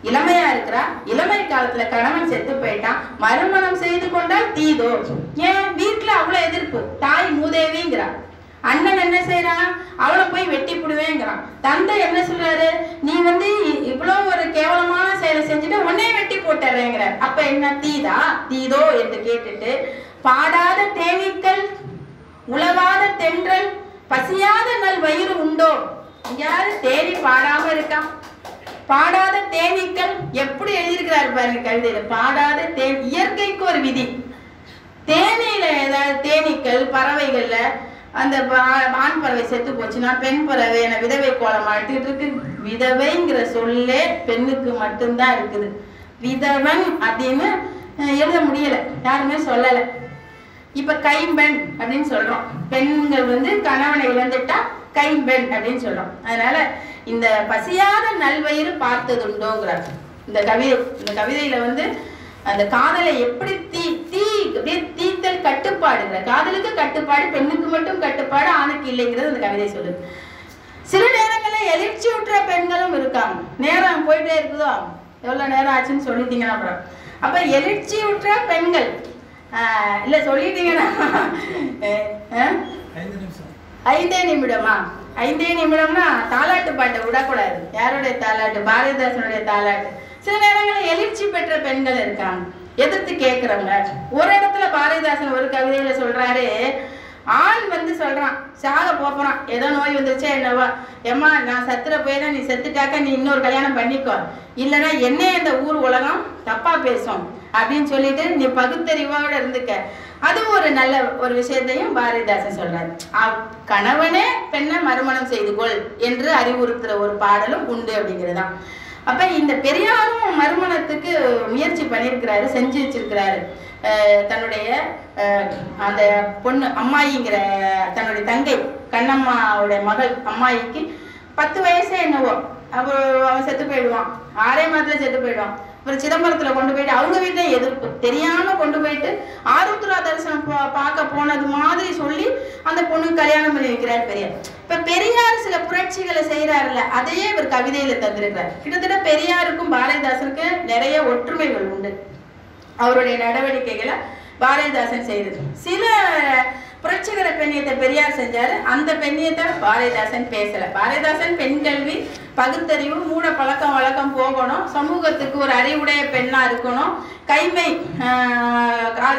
இளமையா இருக்கிறா, இளமை காலத்துல கணவன் செத்து போயிட்டான், மறுமணம் செய்து கொண்டால் தீதோ. ஏன் வீட்டுல அவ்வளவு எதிர்ப்பு, தாய் மூதேவிங்கிறா, அண்ணன் என்ன செய்யறான், அவளை போய் வெட்டி புடுவேங்கிறான், தந்தை என்ன சொல்றாரு, நீ இவ்வளவு ஒரு கேவலமான செயலை செஞ்சுட்டு உன்னைய வெட்டி போட்டுறேங்கிற, அப்ப என்ன தீதோ என்று கேட்டுட்டு, பாடாத தேனீக்கள் உழவாத தென்றல் பசியாத நல் வயிறு உண்டோ, யாரு தேனி பாடாம இருக்கான், பாடாத தேனீக்கள் எப்படி எழுதியிருக்கிறாரு பாருங்க கவிதையில, பாடாத தேன், இயற்கைக்கு ஒரு விதி, தேனியில ஏதாவது தேனீக்கள் பறவைகள்ல அந்த ஆண் பறவை செத்து போச்சுன்னா பெண் பறவை என விதவை கோலம் அழுத்திட்டு இருக்கு. விதவைங்கிற சொல்லே பெண்ணுக்கு மட்டும்தான் இருக்குது, விதவன் அப்படின்னு எழுத முடியல, யாருமே சொல்லல. இப்ப கைம்பெண் அப்படின்னு சொல்றோம், பெண்கள் கணவனை இழந்துட்டா கைம்பெண் அப்படின்னு சொல்றோம். அதனால இந்த பசியாத நல்வயிறு பார்த்ததுண்டோங்கிறார் இந்த கவிதையில அந்த காதலை எப்படி தீத்தல் கட்டுப்பாடுங்கிற, காதலுக்கு கட்டுப்பாடு, பெண்ணுக்கு மட்டும் கட்டுப்பாடு, ஆணுக்கு இல்லைங்கிறது அந்த கவிதை சொல்லுது. சில நேரங்களில் எழுச்சியுற்ற பெண்களும் இருக்காங்க. நேரம் போயிட்டே இருக்குதோ, எவ்வளவு நேரம் ஆச்சுன்னு சொல்லிட்டீங்கன்னா அப்புறம். அப்ப எழுச்சியுற்ற பெண்கள் இல்ல சொல்லிட்டீங்கன்னா 5 நிமிடமா? 5 நிமிடம்னா தாலாட்டு பாட்டை விடக்கூடாது. யாருடைய தாலாட்டு? பாரதிதாசனுடைய தாலாட்டு. சில நேரங்களில் எழுச்சி பெற்ற பெண்கள் இருக்காங்க, எதிர்த்து கேட்கிறவங்க. ஒரு இடத்துல பாரதிதாசன் ஒரு கவிதையில சொல்றாரு, ஆண் வந்து சொல்றான், சாக போறான், ஏதோ நோய் வந்துருச்சா என்னவா, ஏம்மா நான் சத்துற போயிடா, நீ செத்துட்டாக்க நீ இன்னொரு கல்யாணம் பண்ணிக்கோ, இல்லைன்னா என்ன இந்த ஊர் உலகம் தப்பா பேசும் அப்படின்னு சொல்லிட்டு நீ பகுத்தறிவோட இருந்துக்க. அது ஒரு நல்ல ஒரு விஷயத்தையும் பாரதிதாசன் சொல்றாரு. கணவனே பெண்ணை மறுமணம் செய்து கொள் என்று அறிவுறுத்துற ஒரு பாடலும் உண்டு அப்படிங்கிறதான். அப்ப இந்த பெரியாரும் மறுமணத்துக்கு முயற்சி பண்ணியிருக்கிறாரு, செஞ்சு வச்சிருக்கிறாரு. தன்னுடைய அந்த பொண்ணு அம்மாயிங்கிற தன்னுடைய தங்கை கண்ணம்மாவுடைய மகள் அம்மாயிக்கு 10 வயசே என்னவோ, அப்புறம் அவன் செத்து போயிடுவான், 6 மாதத்துல செத்து போயிடுவான். அப்புறம் சிதம்பரத்துல கொண்டு போயிட்டு அவங்க வீட்டுல எதிர்ப்பு தெரியாம கொண்டு போயிட்டு ஆருத்ரா தரிசனம் பார்க்க போனது மாதிரி சொல்லி அந்த பொண்ணு கல்யாணம் பண்ணி வைக்கிறார் பெரியார். இப்ப பெரியார் சில புரட்சிகளை செய்யறாருல்ல, அதையே இவர் கவிதையில தந்திருக்கிறார். கிட்டத்தட்ட பெரியாருக்கும் பாரதிதாசனுக்கு நிறைய ஒற்றுமைகள் உண்டு. அவருடைய நடவடிக்கைகளை பாரதிதாசன் செய்தது. சில புரட்சிகர பெண்ணியத்தை பெரியார் செஞ்சாரு, அந்த பெண்ணியத்தை பாரதிதாசன் பேசல. பாரதிதாசன் பெண் கல்வி, பகுத்தறிவு, மூட பழக்கம் வழக்கம் போகணும், சமூகத்துக்கு ஒரு அறிவுடைய பெண்ணா இருக்கணும்,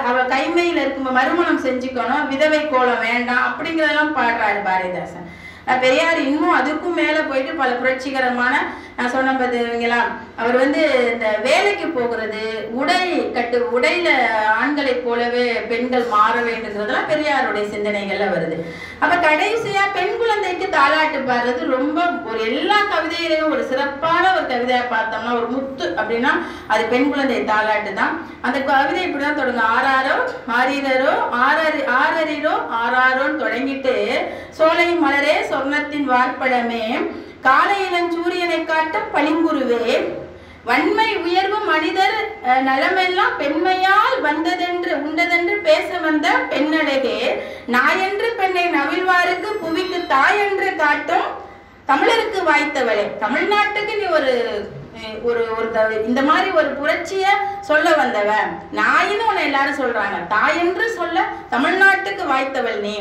அவ கைமையில இருக்கும் மறுமணம் செஞ்சுக்கணும், விதவை கோலம் வேண்டாம் அப்படிங்கிறதெல்லாம் பாடுறாரு பாரதிதாசன். பெரியார் இன்னும் அதுக்கும் மேல போயிட்டு பல புரட்சிகரமான, நான் சொன்ன பார்த்தீங்களா, அவர் வந்து இந்த வேலைக்கு போகிறது, உடையில ஆண்களை போலவே பெண்கள் மாற வேண்டுங்கிறதுலாம் பெரியாருடைய சிந்தனைகள்ல வருது. அப்ப கடைசியா பெண் குழந்தைக்கு தாலாட்டு பாடுறது ரொம்ப ஒரு எல்லா கவிதையிலையும் ஒரு சிறப்பான ஒரு கவிதையா பார்த்தோம்னா, ஒரு முத்து அப்படின்னா அது பெண் குழந்தை தாலாட்டு தான். அந்த கவிதை இப்படிதான் தொடங்கும். ஆறாரோ ஆரீரோ ஆரரிரோ ஆறாரோன்னு தொடங்கிட்டு, சோலை மலரே சொர்ணத்தின் வார்ப்படமே, காலையிலன் சூரியனை காட்டும் பளிங்குருவே, வன்மை உயர்வு மனிதர் நலமெல்லாம் பெண்மையால் வந்ததென்று உண்டதென்று பேச வந்த பெண்ணழகே, நாயென்று பெண்ணை நவிழ்வாருக்கு புவிக்கு தாயென்று காட்டும் தமிழருக்கு வாய்த்தவளே. தமிழ்நாட்டுக்கு நீ ஒரு இந்த மாதிரி ஒரு புரட்சிய சொல்ல வந்தவன், நாயின்னு உன்னை எல்லாரும் சொல்றாங்க, தாயென்று சொல்ல தமிழ்நாட்டுக்கு வாய்த்தவள் நீ.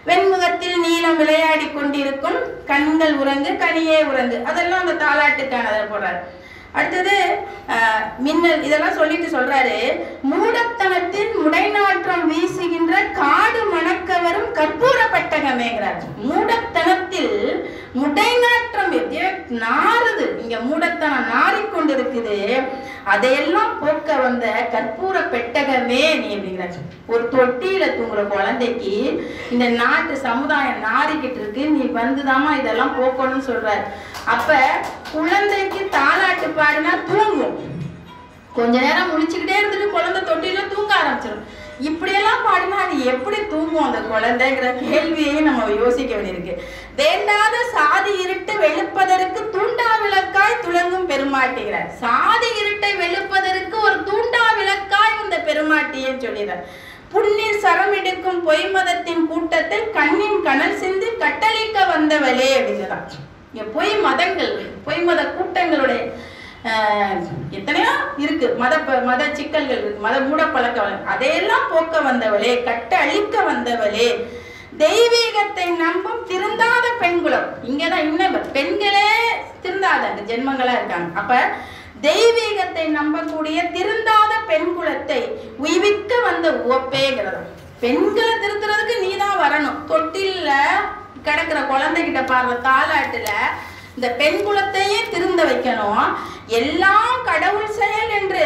வெண்முகத்தில் நீலம் விளையாடி கொண்டிருக்கும் கண்கள் உறங்கு கனியே உறங்கு, அதெல்லாம் அந்த தாலாட்டுக்கான போடுறாரு. அடுத்தது மின்னல், இதெல்லாம் சொல்லிட்டு சொல்றாரு, மூடத்தனத்தின் முடைநாற்றம் வீசுகின்ற காடு மணக்கவரும் கற்பூர பெட்டகமேங்கிறார். மூடத்தனத்தில் முடைநாற்றம் நாறுது, இங்க மூடத்தனம் நாறிக்கொண்டிருக்குது, அதையெல்லாம் போக்க வந்த கற்பூர பெட்டகமே நீ அப்படிங்கிறார். ஒரு தொட்டியில தூங்குற குழந்தைக்கு இந்த நாட்டு சமுதாயம் நாறிக்கிட்டு இருக்கு, நீ வந்துதாமா இதெல்லாம் போக்கணும்னு சொல்றாரு. அப்ப குழந்தைக்கு தாலாட்டு பாடினா தூங்கும், கொஞ்ச நேரம் முழிச்சுக்கிட்டே இருந்துட்டு குழந்தை தொட்டில தூங்க ஆரம்பிச்சிடும். இப்படியெல்லாம் பாடினா அது எப்படி தூங்கும் அந்த குழந்தைங்கிற கேள்வியையும் நம்ம யோசிக்க வேண்டியிருக்கு. வேண்டாத சாதி இருட்டு வெளுப்பதற்கு தூண்டா விளக்காய் துளங்கும் பெருமாட்டிகிறார். சாதி இருட்டை வெளுப்பதற்கு ஒரு தூண்டா விளக்காய் இந்த பெருமாட்டின்னு சொல்லிடுறார். புண்ணில் சரம் எடுக்கும் பொய் மதத்தின் கூட்டத்தை கண்ணின் கனல் சிந்து கட்டளிக்க வந்தவளே அப்படிங்கிறார். இங்க பொய் மதங்கள், பொய் மத கூட்டங்களுடைய எத்தனையோ இருக்கு, மத சிக்கல்கள் இருக்கு, மத மூட பழக்கம், அதையெல்லாம் போக்க வந்தவளே, கட்ட அழிக்க வந்தவளே, தெய்வீகத்தை நம்பும் திருந்தாத பெண்குலம். இங்கதான் இன்னும் பெண்களே திருந்தாத ஜென்மங்களா இருக்காங்க. அப்ப தெய்வீகத்தை நம்பக்கூடிய திருந்தாத பெண் குலத்தை உய்விக்க வந்த உவப்பேங்கிறதா. பெண்களை திருத்துறதுக்கு நீதான் வரணும். தொட்டில கிடக்கிற குழந்தைகிட்ட பாடுற தாலாட்டுல இந்த பெண் குலத்தையே திருந்த வைக்கணும். எல்லாம் கடவுள் செயல் என்று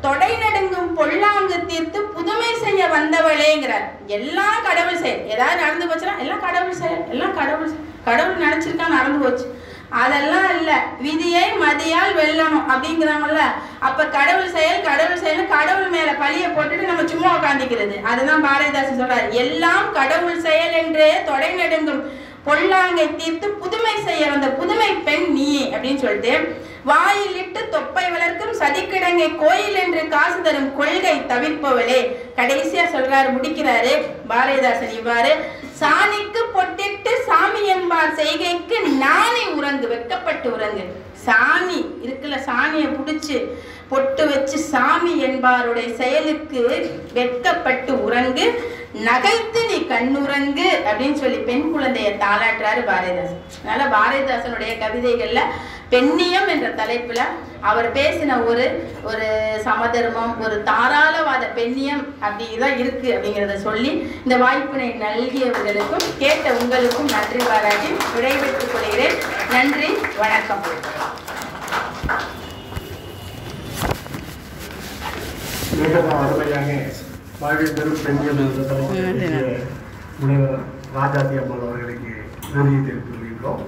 தொடை நடுங்கும் பொல்லாங்கு தீர்த்து புதுமை செய்ய வந்தவளேங்கிறார். எல்லாம் கடவுள் செயல், ஏதாவது நடந்து போச்சுன்னா எல்லாம் கடவுள் செயல், எல்லாம் கடவுள் நினைச்சிருக்கா நடந்து போச்சு, அதெல்லாம் இல்ல, விதியை மதியால் வெல்லணும் அப்படிங்கிறாங்கல்ல. அப்ப கடவுள் செயல் கடவுள் மேல பழிய போட்டுட்டு நம்ம சும்மா உட்காந்துக்கிறது. அதுதான் பாரதிதாசன் சொல்றாரு, எல்லாம் கடவுள் செயல் என்று தொடை நடுங்கும் பொல்லாங்கை தீர்த்து புதுமை செய்ய வந்த புதுமை பெண் நீ அப்படின்னு சொல்லிட்டு, வாயில் இட்டு தொப்பை வளர்க்கும் சதிக்கிடங்கை கோயில் என்று காசு தரும் கொள்கை தவிர்ப்பவளே. கடைசியா சொல்றாரு, முடிக்கிறாரு பாரதிதாசன் இவ்வாறு, சாணிக்கு பொட்டிட்டு சாமி என்பார் செய்கைக்கு நாணி உறங்கு, வெட்கப்பட்டு உறங்கு. சாமி இருக்குல்ல, சாமியை பிடிச்சி பொட்டு வச்சு சாமி என்பாருடைய செயலுக்கு வெட்கப்பட்டு உறங்கு, நகைத்து நீ கண்ணுறங்கு அப்படின்னு சொல்லி பெண் குழந்தைய தாளாட்டுறாரு பாரதிதாசன். அதனால பாரதிதாசனுடைய கவிதைகள்ல பெண்ணியம் என்ற தலைப்புல அவர் பேசின ஒரு சமதர்மம், ஒரு தாராளவாத பெண்ணியம் அப்படிதான் இருக்கு அப்படிங்கிறத சொல்லி இந்த வாய்ப்பினை நல்கியவர்களுக்கும் கேட்ட உங்களுக்கும் நன்றி பாராட்டி விடைபெற்றுக் கொள்கிறேன். நன்றி, வணக்கம். அருமையாக வாழ்வில் பெரும் பெண்கள் முனைவர் ராஜாத்தி அம்மாள் அவர்களுக்கு நன்றியை தெரிவித்துக் கொள்கின்றோம்.